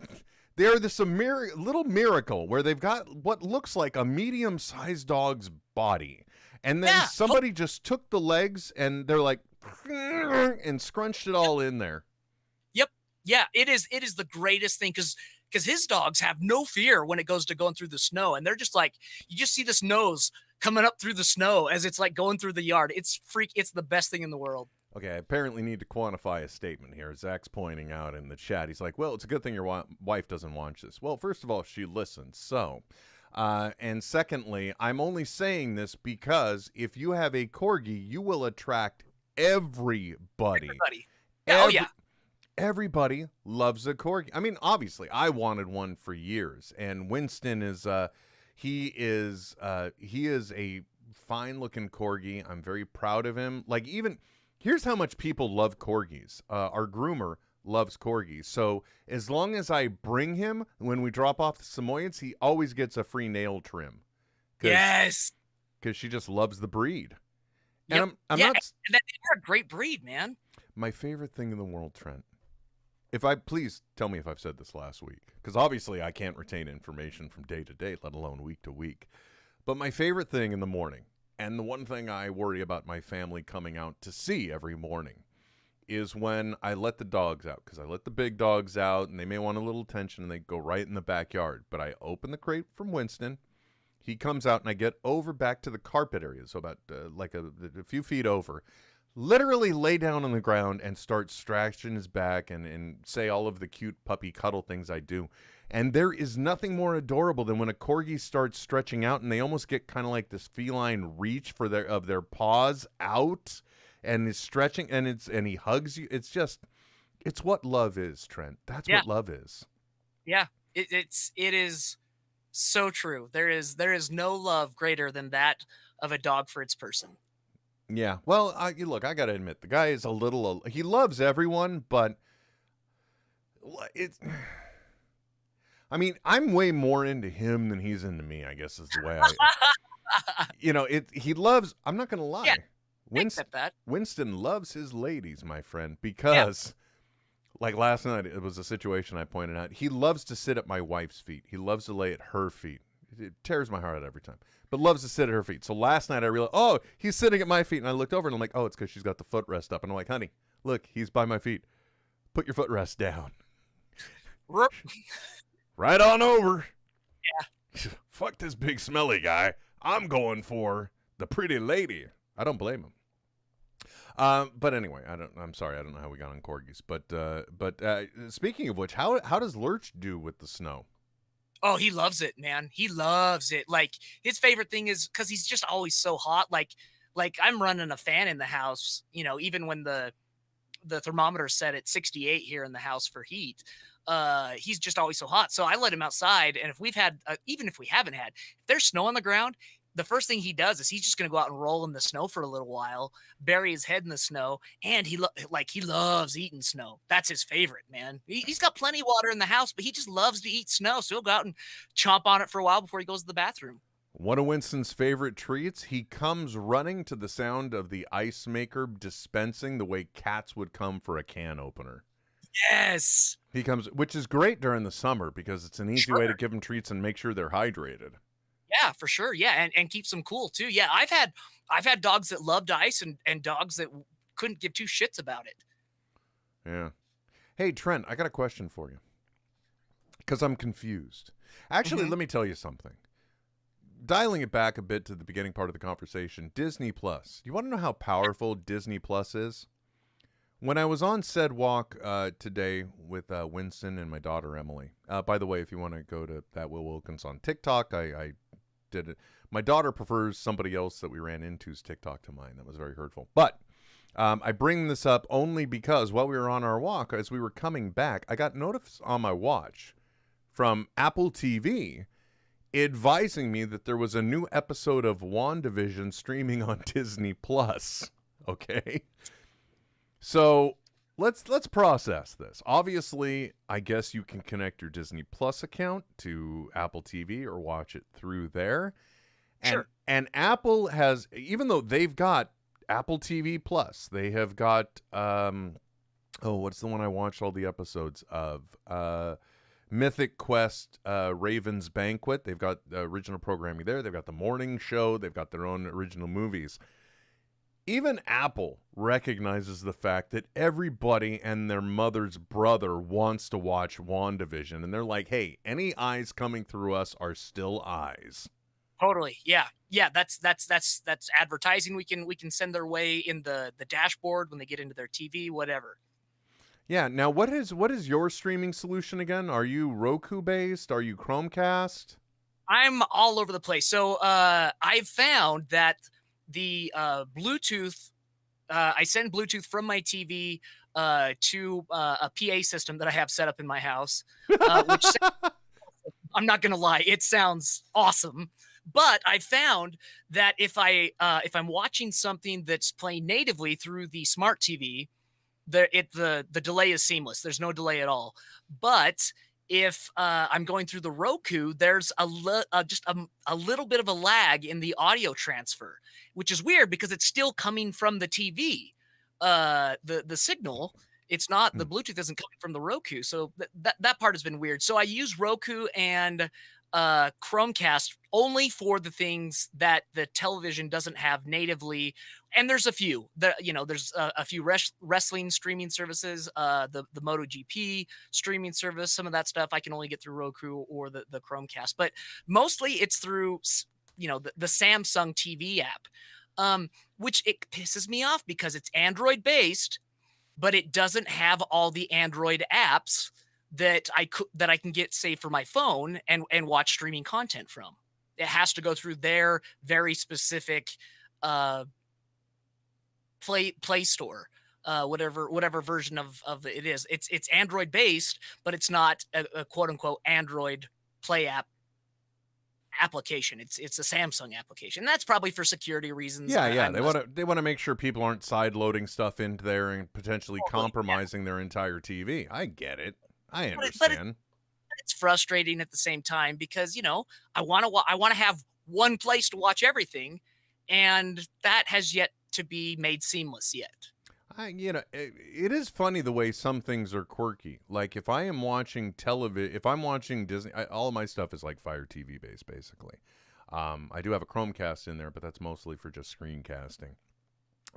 this little miracle where they've got what looks like a medium-sized dog's body, and then somebody just took the legs and they're like and scrunched it all in there. Yep. Yeah, it is the greatest thing because his dogs have no fear when it goes to going through the snow, and they're just like, you just see this nose coming up through the snow as it's like going through the yard. It's the best thing in the world. Okay, I apparently need to quantify a statement here. Zach's pointing out in the chat. He's like, well, it's a good thing your wife doesn't watch this. Well, first of all, she listens. So, and secondly, I'm only saying this because if you have a corgi, you will attract everybody. Yeah. Everybody loves a corgi. I mean, obviously, I wanted one for years, and Winston is he is a fine-looking corgi. I'm very proud of him. Like, even here's how much people love corgis. Our groomer loves corgis. So as long as I bring him when we drop off the Samoyeds, he always gets a free nail trim. Yes, because she just loves the breed. Yep. And I'm not. And they're a great breed, man. My favorite thing in the world, Trent. Please tell me if I've said this last week, because obviously I can't retain information from day to day, let alone week to week. But my favorite thing in the morning, and the one thing I worry about my family coming out to see every morning, is when I let the dogs out, because I let the big dogs out, and they may want a little attention, and they go right in the backyard. But I open the crate from Winston. He comes out, and I get over back to the carpet area, so about a few feet over. Literally lay down on the ground and start scratching his back and say all of the cute puppy cuddle things I do. And there is nothing more adorable than when a corgi starts stretching out and they almost get kind of like this feline reach for their paws out and is stretching and he hugs you. It's what love is, Trent. That's what love is. Yeah, it is so true. There is no love greater than that of a dog for its person. Yeah, well, look, I gotta admit, the guy is he loves everyone, but I mean, I'm way more into him than he's into me, I guess is the way he loves, I'm not gonna lie. Yeah, accept that. Winston loves his ladies, my friend, because like last night, it was a situation I pointed out. He loves to sit at my wife's feet. He loves to lay at her feet. It tears my heart out every time. But loves to sit at her feet. So last night I realized, oh, he's sitting at my feet. And I looked over and I'm like, oh, it's because she's got the footrest up. And I'm like, honey, look, he's by my feet. Put your footrest down. Right on over. Yeah. Fuck this big smelly guy. I'm going for the pretty lady. I don't blame him. But anyway, I'm sorry. I don't know how we got on corgis. But speaking of which, how does Lurch do with the snow? Oh, he loves it, man. He loves it. Like, his favorite thing is because he's just always so hot. Like I'm running a fan in the house, even when the the thermometer set at 68 here in the house for heat. He's just always so hot. So I let him outside. And if we've had, even if we haven't had, if there's snow on the ground, the first thing he does is he's just going to go out and roll in the snow for a little while, bury his head in the snow. And he loves eating snow. That's his favorite, man. He's got plenty of water in the house, but he just loves to eat snow. So he'll go out and chomp on it for a while before he goes to the bathroom. One of Winston's favorite treats, he comes running to the sound of the ice maker dispensing the way cats would come for a can opener. Yes. He comes, which is great during the summer because it's an easy way to give them treats and make sure they're hydrated. Yeah, for sure. Yeah, and keeps them cool too. Yeah, I've had dogs that loved ice and dogs that couldn't give two shits about it. Yeah. Hey, Trent, I got a question for you because I'm confused. Actually, let me tell you something. Dialing it back a bit to the beginning part of the conversation, Disney Plus. You want to know how powerful Disney Plus is? When I was on said walk today with Winston and my daughter Emily. By the way, if you want to go to that Will Wilkins on TikTok, I did it. My daughter prefers somebody else that we ran into's TikTok to mine. That was very hurtful. But I bring this up only because while we were on our walk, as we were coming back, I got notice on my watch from Apple TV advising me that there was a new episode of Wanda Vision streaming on Disney Plus. Okay. So let's process this. Obviously, I guess you can connect your Disney Plus account to Apple TV or watch it through there. Sure. And Apple has, even though they've got Apple TV Plus, they have got what's the one I watched all the episodes of? Mythic Quest, Raven's Banquet. They've got original programming there. They've got the morning show. They've got their own original movies. Even Apple recognizes the fact that everybody and their mother's brother wants to watch WandaVision. And they're like, hey, any eyes coming through us are still eyes. Totally. Yeah. Yeah. That's advertising we can send their way in the dashboard when they get into their TV, whatever. Yeah. Now, what is your streaming solution again? Are you Roku based? Are you Chromecast? I'm all over the place. So I've found that the Bluetooth, I send Bluetooth from my TV to a PA system that I have set up in my house, which I'm not going to lie, it sounds awesome. But I found that if I'm watching something that's playing natively through the smart TV, the delay is seamless. There's no delay at all. But if I'm going through the Roku, there's just a little bit of a lag in the audio transfer, which is weird because it's still coming from the TV. The signal, it's not, the Bluetooth isn't coming from the Roku. So that part has been weird. So I use Roku and Chromecast only for the things that the television doesn't have natively. And there's a few there's a few wrestling streaming services, the MotoGP streaming service. Some of that stuff I can only get through Roku or the Chromecast, but mostly it's through, the Samsung TV app, which it pisses me off because it's Android based, but it doesn't have all the Android apps that I can get, say, for my phone and watch streaming content from. It has to go through their very specific Play Store, whatever version of it is. It's Android based, but it's not a quote unquote Android Play application. It's a Samsung application. And that's probably for security reasons. Yeah. They want to make sure people aren't side loading stuff into there and potentially compromising their entire TV. I get it. I understand. But it's frustrating at the same time because, I want to have one place to watch everything, and that has yet to be made seamless yet. It is funny the way some things are quirky. Like if I am watching television, if I'm watching Disney, all of my stuff is like Fire TV based, basically. I do have a Chromecast in there, but that's mostly for just screencasting.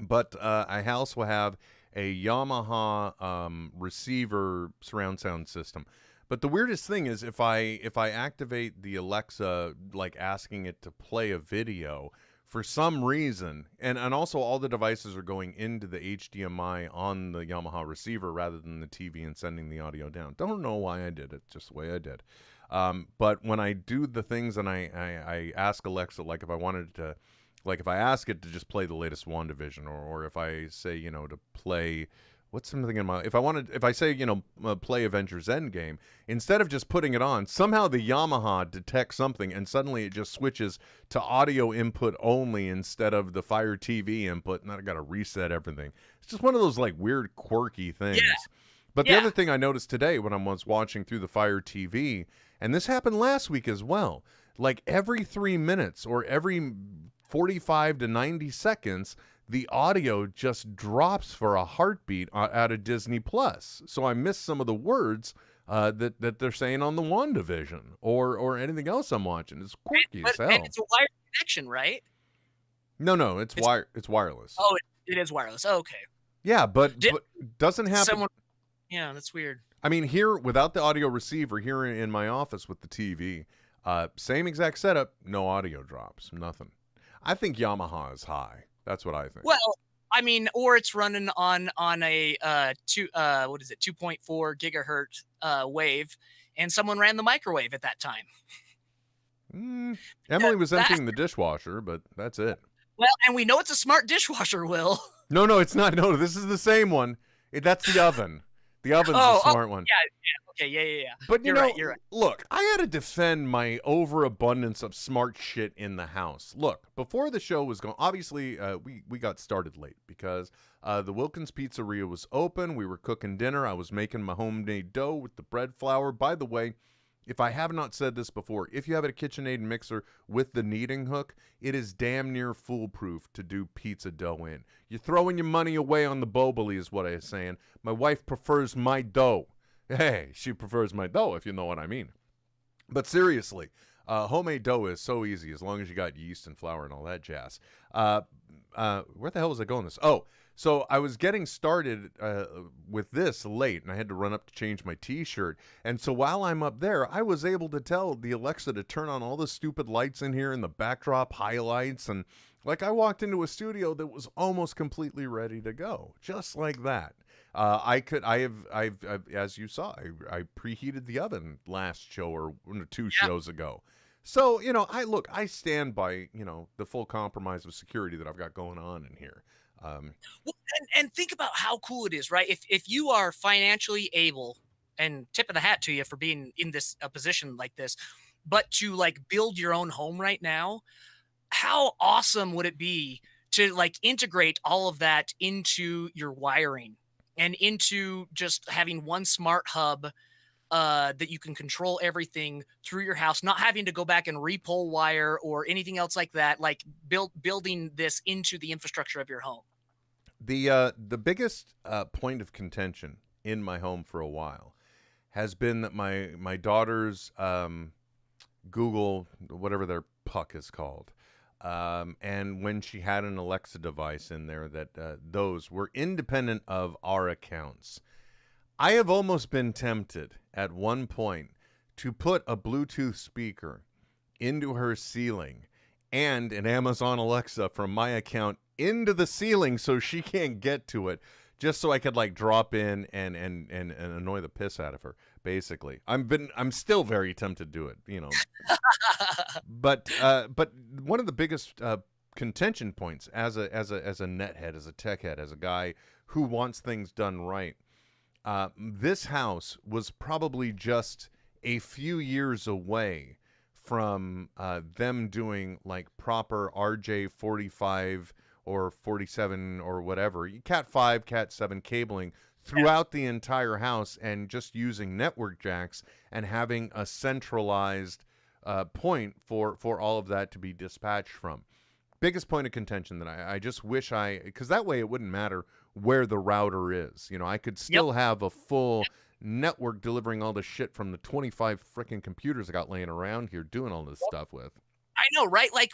But I also have a Yamaha receiver surround sound system. But the weirdest thing is if I activate the Alexa, like asking it to play a video, for some reason, and also all the devices are going into the HDMI on the Yamaha receiver rather than the TV and sending the audio down. Don't know why I did it, just the way I did. But when I do the things and I ask Alexa, like if I wanted to, like if I ask it to just play the latest WandaVision, or if I say, to play what's something in my, if I say, play Avengers Endgame, instead of just putting it on, somehow the Yamaha detects something and suddenly it just switches to audio input only instead of the Fire TV input, and then I got to reset everything. It's just one of those like weird, quirky things. Yeah. But the other thing I noticed today when I was watching through the Fire TV, and this happened last week as well, like every 3 minutes or every 45 to 90 seconds, the audio just drops for a heartbeat out of Disney Plus. So I missed some of the words that they're saying on the Wanda Vision or anything else I'm watching. It's quirky as hell. And it's a wired connection, right? No, it's wireless. Oh, it is wireless. Oh, okay. Yeah, but doesn't happen. Yeah, that's weird. I mean, here without the audio receiver, here in my office with the TV, same exact setup, no audio drops, nothing. I think Yamaha is high. That's what I think. Well, I mean, or it's running on a 2.4 gigahertz wave, and someone ran the microwave at that time. Emily was emptying the dishwasher, but that's it. Well, and we know it's a smart dishwasher, Will. No, it's not. No, this is the same one. That's the oven. The oven's the smart one. Yeah. Okay, yeah. But you're right. Look, I had to defend my overabundance of smart shit in the house. Look, before the show was going, obviously we got started late because the Wilkins Pizzeria was open. We were cooking dinner. I was making my homemade dough with the bread flour. By the way, if I have not said this before, if you have a KitchenAid mixer with the kneading hook, it is damn near foolproof to do pizza dough in. You're throwing your money away on the boboli is what I was saying. My wife prefers my dough. Hey, she prefers my dough, if you know what I mean. But seriously, homemade dough is so easy as long as you got yeast and flour and all that jazz. Where the hell was I going with this? Oh, so I was getting started with this late, and I had to run up to change my T-shirt. And so while I'm up there, I was able to tell the Alexa to turn on all the stupid lights in here and the backdrop highlights. And like I walked into a studio that was almost completely ready to go, just like that. I've as you saw, I preheated the oven last show or 2 shows ago. So, I stand by, the full compromise of security that I've got going on in here. Well, and think about how cool it is, right? If you are financially able, and tip of the hat to you for being in this a position like this, but to like build your own home right now, how awesome would it be to like integrate all of that into your wiring and into just having one smart hub that you can control everything through your house, not having to go back and repull wire or anything else like that, like building this into the infrastructure of your home. The biggest point of contention in my home for a while has been that my daughter's Google, whatever their puck is called, and when she had an Alexa device in there, that those were independent of our accounts. I have almost been tempted at one point to put a Bluetooth speaker into her ceiling and an Amazon Alexa from my account into the ceiling so she can't get to it, just so I could like drop in and annoy the piss out of her. Basically, I'm still very tempted to do it, but one of the biggest contention points as a nethead, as a tech head, as a guy who wants things done right. This house was probably just a few years away from them doing like proper RJ45 or 47 or whatever, Cat 5, Cat 7 cabling throughout the entire house, and just using network jacks and having a centralized point for all of that to be dispatched from. Biggest point of contention that I just wish because that way it wouldn't matter where the router is. I could still have a full network delivering all the shit from the 25 freaking computers I got laying around here doing all this stuff with. I know, right? Like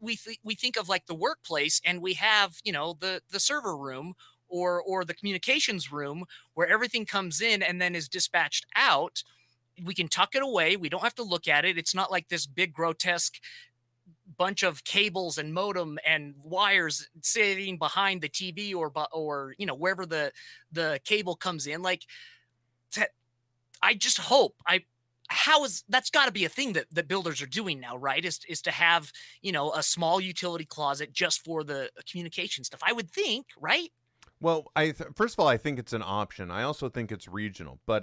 we think of like the workplace, and we have, the server room or the communications room where everything comes in and then is dispatched out. We can tuck it away. We don't have to look at it. It's not like this big grotesque bunch of cables and modem and wires sitting behind the TV or wherever the cable comes in. Like, I just hope that's got to be a thing that builders are doing now, right? Is to have, a small utility closet just for the communication stuff, I would think, right? Well, first of all, I think it's an option. I also think it's regional. But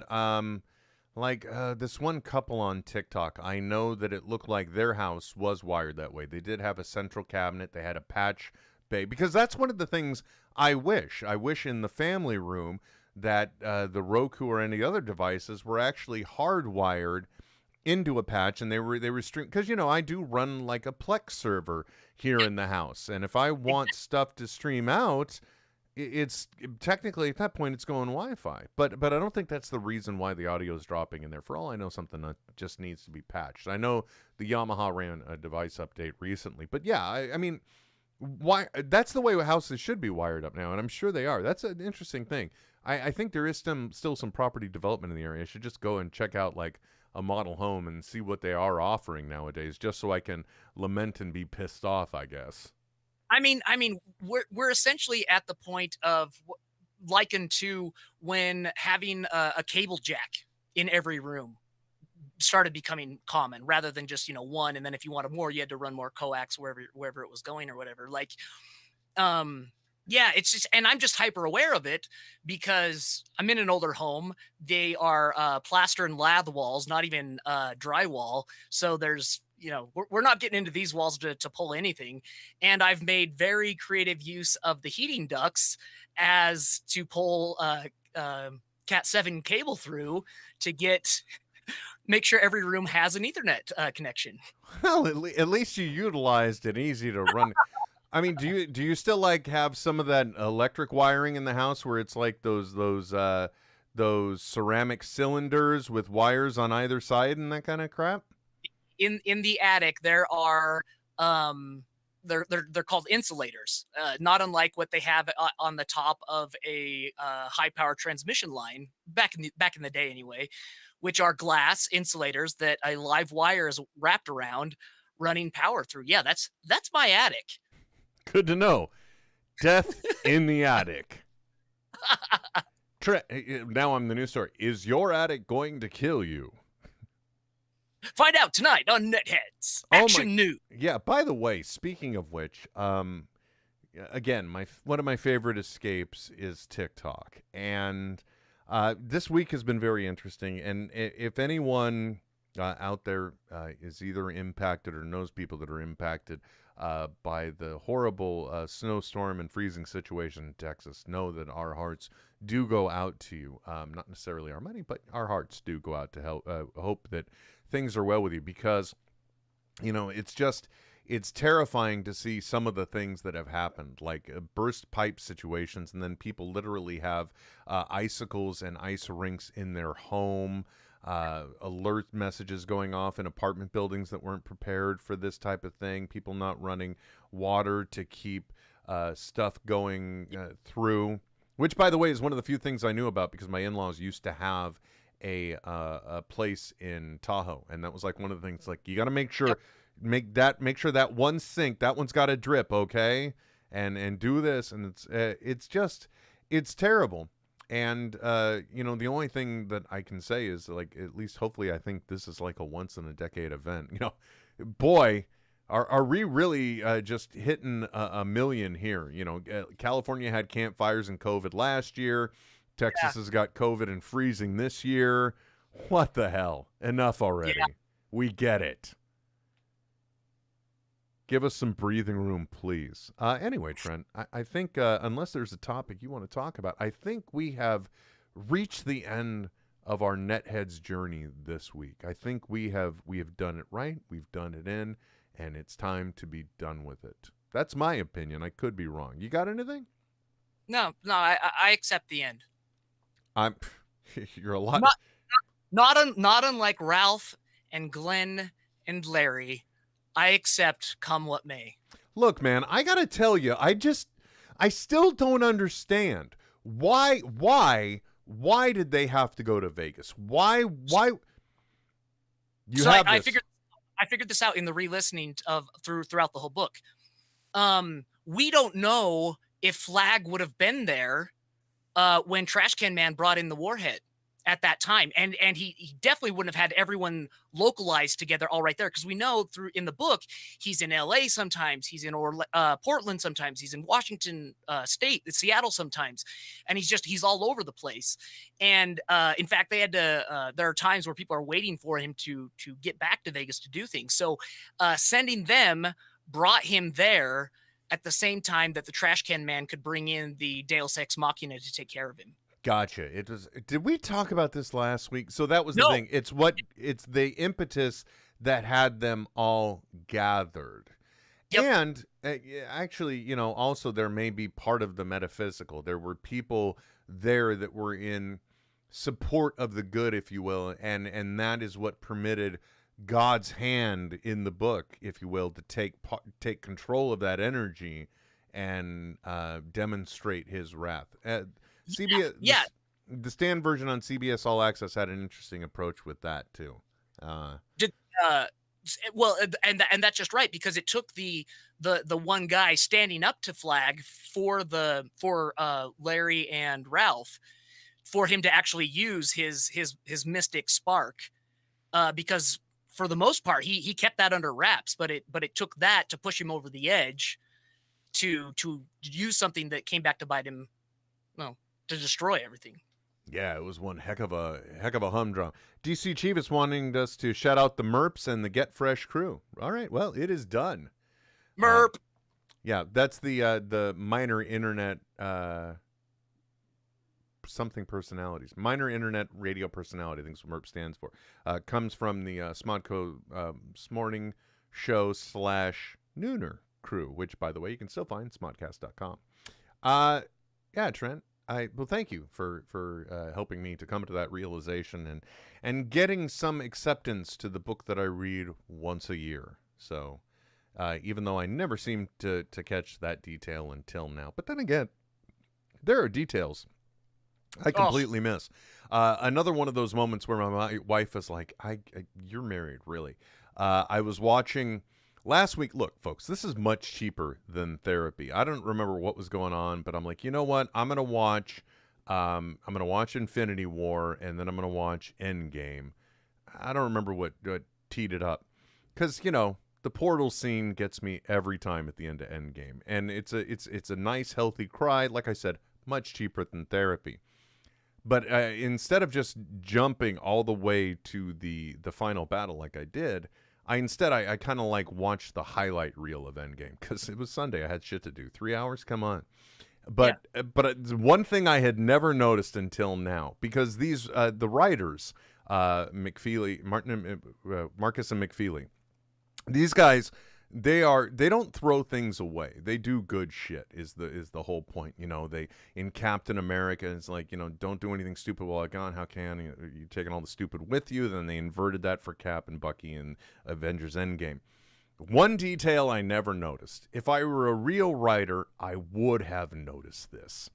this one couple on TikTok, I know that it looked like their house was wired that way. They did have a central cabinet. They had a patch bay, because that's one of the things I wish. I wish in the family room that the Roku or any other devices were actually hardwired into a patch, and they were streamed, because I do run like a Plex server here in the house, and if I want stuff to stream out, it's technically at that point it's going Wi-Fi, but I don't think that's the reason why the audio is dropping in there. For all I know, something that just needs to be patched. I know the Yamaha ran a device update recently, but yeah, I mean, why? That's the way houses should be wired up now, and I'm sure they are. That's an interesting thing. I think there is still some property development in the area. I should just go and check out like a model home and see what they are offering nowadays, just so I can lament and be pissed off, I guess. I mean, we're essentially at the point of likened to when having a cable jack in every room started becoming common, rather than just one, and then if you wanted more, you had to run more coax wherever it was going or whatever. Like, yeah, it's just, and I'm just hyper aware of it because I'm in an older home. They are plaster and lath walls, not even drywall. So there's, we're not getting into these walls to pull anything. And I've made very creative use of the heating ducts as to pull Cat 7 cable through to make sure every room has an Ethernet connection. Well, at least you utilized it easy to run. I mean, do you still like have some of that electric wiring in the house where it's like those ceramic cylinders with wires on either side and that kind of crap? In the attic, there are they're called insulators, not unlike what they have on the top of a high power transmission line back in the day anyway, which are glass insulators that a live wire is wrapped around, running power through. Yeah, that's my attic. Good to know. Death in the attic. Now I'm the news story. Is your attic going to kill you? Find out tonight on NetHeads. Action News. Yeah, by the way, speaking of which, again, one of my favorite escapes is TikTok. And this week has been very interesting. And if anyone out there is either impacted or knows people that are impacted by the horrible snowstorm and freezing situation in Texas, know that our hearts do go out to you. Not necessarily our money, but our hearts do go out to help. Hope that things are well with you, because it's terrifying to see some of the things that have happened, like burst pipe situations, and then people literally have icicles and ice rinks in their home. Alert messages going off in apartment buildings that weren't prepared for this type of thing. People not running water to keep stuff going through, which, by the way, is one of the few things I knew about, because my in-laws used to have a place in Tahoe, and that was like one of the things, like, you got to make sure that one sink, that one's got a drip, okay, and do this, and it's terrible. And the only thing that I can say is, like, at least hopefully I think this is like a once in a decade event. Boy, are we really just hitting a million here? California had campfires and COVID last year. Texas has got COVID and freezing this year. What the hell? Enough already. Yeah. We get it. Give us some breathing room, please. Anyway, Trent, I think unless there's a topic you want to talk about, I think we have reached the end of our NetHeads journey this week. I think we have done it right. We've done it in, and it's time to be done with it. That's my opinion. I could be wrong. You got anything? No, I accept the end. You're a lot. Not unlike Ralph and Glenn and Larry. I accept come what may. Look, man, I got to tell you, I still don't understand why did they have to go to Vegas? Why I figured this out in the re-listening throughout the whole book. We don't know if Flag would have been there when Trash Can Man brought in the warhead at that time. And he definitely wouldn't have had everyone localized together all right there, because we know through in the book he's in LA sometimes, he's in Portland sometimes, he's in Washington State, Seattle sometimes, and he's all over the place. And in fact, they had to there are times where people are waiting for him to get back to Vegas to do things. So sending them brought him there at the same time that the Trash Can Man could bring in the Deus Ex Machina to take care of him. Gotcha. It was. Did we talk about this last week? So that was the No. thing. It's the impetus that had them all gathered. Yep. And actually, you know, also there may be part of the metaphysical. There were people there that were in support of the good, if you will, and that is what permitted God's hand in the book, if you will, to take control of that energy and demonstrate His wrath. CBS, Yeah. The Stan version on CBS All Access had an interesting approach with that too. Well, and that's just right, because it took the one guy standing up to Flag for Larry and Ralph for him to actually use his mystic spark, because for the most part he kept that under wraps, but it took that to push him over the edge to use something that came back to bite him, well, to destroy everything. Yeah, it was one heck of a humdrum. DC Chivas wanting us to shout out the Merps and the Get Fresh crew. All right, well, it is done. Merp. Yeah, that's the minor internet something personalities. Minor internet radio personality, I think is what MERP stands for. Comes from the Smodco S'morning Show / Nooner crew, which, by the way, you can still find smodcast.com. Yeah, Trent. Well, thank you for helping me to come to that realization and getting some acceptance to the book that I read once a year. So, even though I never seem to catch that detail until now, but then again, there are details I completely miss. Another one of those moments where my wife is like, "You're married, really?" I was watching last week. Look, folks, this is much cheaper than therapy. I don't remember what was going on, but I'm like, you know what? I'm gonna watch Infinity War, and then I'm gonna watch Endgame. I don't remember what teed it up, because the portal scene gets me every time at the end of Endgame, and it's a nice healthy cry. Like I said, much cheaper than therapy. But instead of just jumping all the way to the final battle like I did, I kind of like watched the highlight reel of Endgame, because it was Sunday. I had shit to do. 3 hours, come on. But one thing I had never noticed until now, because these the writers, Marcus and McFeely, these guys, they don't throw things away. They do good shit is the whole point. They in Captain America, it's like, don't do anything stupid while I'm gone. How can you taking all the stupid with you? Then they inverted that for Cap and Bucky in Avengers Endgame. One detail I never noticed. If I were a real writer, I would have noticed this.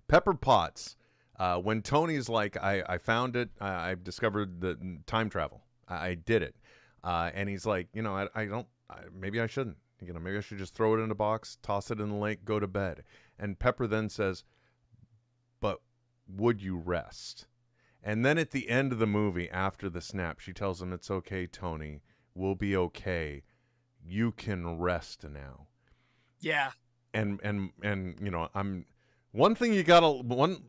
Pepper Potts, when Tony's like, I found it, I've discovered the time travel. I did it. And he's like, maybe I shouldn't. Maybe I should just throw it in a box, toss it in the lake, go to bed. And Pepper then says, but would you rest? And then at the end of the movie, after the snap, she tells him, it's okay, Tony. We'll be okay. You can rest now. Yeah. And one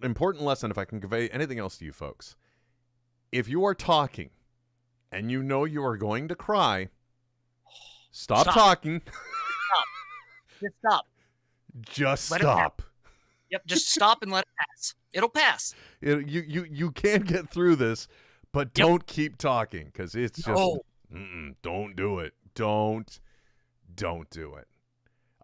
important lesson, if I can convey anything else to you folks. If you are talking and you are going to cry, Stop talking. Stop. Just Let stop. Yep, just stop and let it pass. It'll pass. You can get through this, but don't keep talking, because it's just don't do it. Don't do it.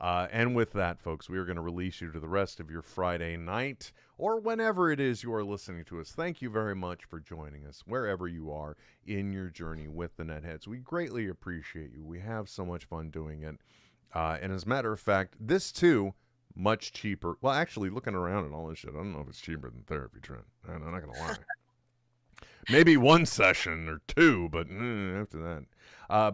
And with that, folks, we are going to release you to the rest of your Friday night, or whenever it is you are listening to us. Thank you very much for joining us, wherever you are in your journey with the NetHeads. We greatly appreciate you. We have so much fun doing it. And as a matter of fact, this too, much cheaper. Well, actually, looking around and all this shit, I don't know if it's cheaper than therapy, Trent. I'm not going to lie. Maybe one session or two, but after that.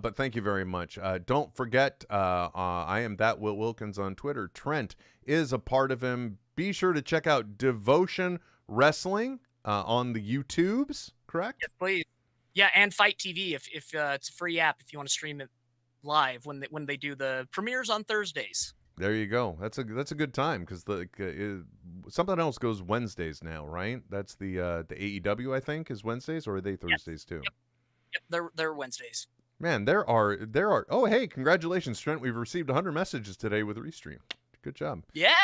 But thank you very much. Don't forget, I am that Will Wilkins on Twitter. Trent is a part of him. Be sure to check out Devotion Wrestling on the YouTubes, correct? Yes, please. Yeah, and Fight TV if it's a free app if you want to stream it live when they do the premieres on Thursdays. There you go. That's a good time because something else goes Wednesdays now, right? That's the AEW, I think, is Wednesdays, or are they Thursdays too? Yep, they're Wednesdays. Man, there are. Oh, hey, congratulations, Trent. We've received 100 messages today with Restream. Good job. Yeah.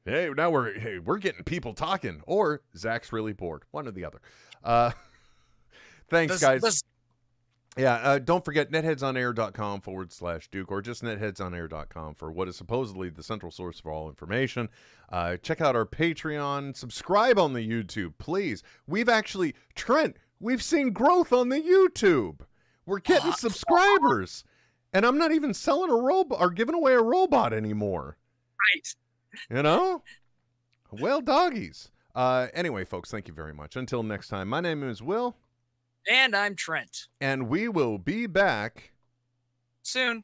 Hey, now we're getting people talking, or Zach's really bored. One or the other. Thanks, guys. Yeah, don't forget netheadsonair.com/Duke, or just netheadsonair.com for what is supposedly the central source for all information. Check out our Patreon. Subscribe on the YouTube, please. Trent, we've seen growth on the YouTube. We're getting subscribers. And I'm not even selling a robot or giving away a robot anymore. Right. You know? Well, doggies. Anyway, folks, thank you very much. Until next time, my name is Will. And I'm Trent. And we will be back soon.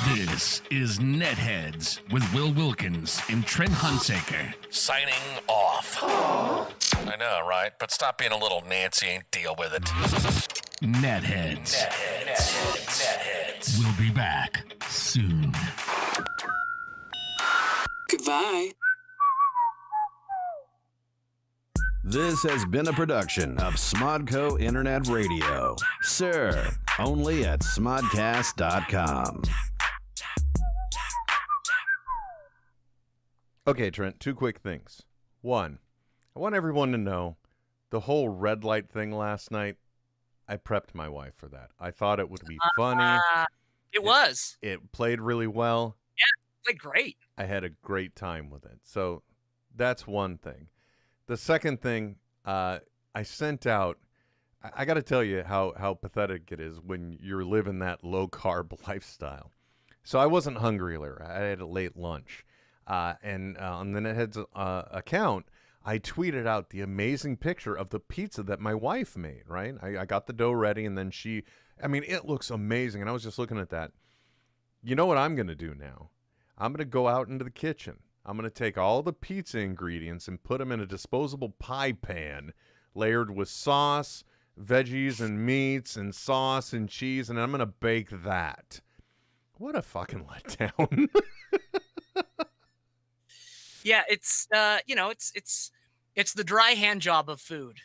This is NetHeads with Will Wilkins and Trent Hunsaker. Signing off. I know, right? But stop being a little Nancy and deal with it. NetHeads. NetHeads. We'll be back soon. Goodbye. This has been a production of Smodco Internet Radio. Sir, only at smodcast.com. Okay, Trent, two quick things. One, I want everyone to know the whole red light thing last night, I prepped my wife for that. I thought it would be funny. It was. It played really well. Yeah, it played great. I had a great time with it. So that's one thing. The second thing, I sent out, I got to tell you how pathetic it is when you're living that low-carb lifestyle. So I wasn't hungry earlier. I had a late lunch. And on the NetHeads account, I tweeted out the amazing picture of the pizza that my wife made, right? I got the dough ready, and then it looks amazing. And I was just looking at that. You know what I'm going to do now? I'm going to go out into the kitchen. I'm going to take all the pizza ingredients and put them in a disposable pie pan layered with sauce, veggies and meats and sauce and cheese, and I'm going to bake that. What a fucking letdown. Yeah, it's the dry hand job of food.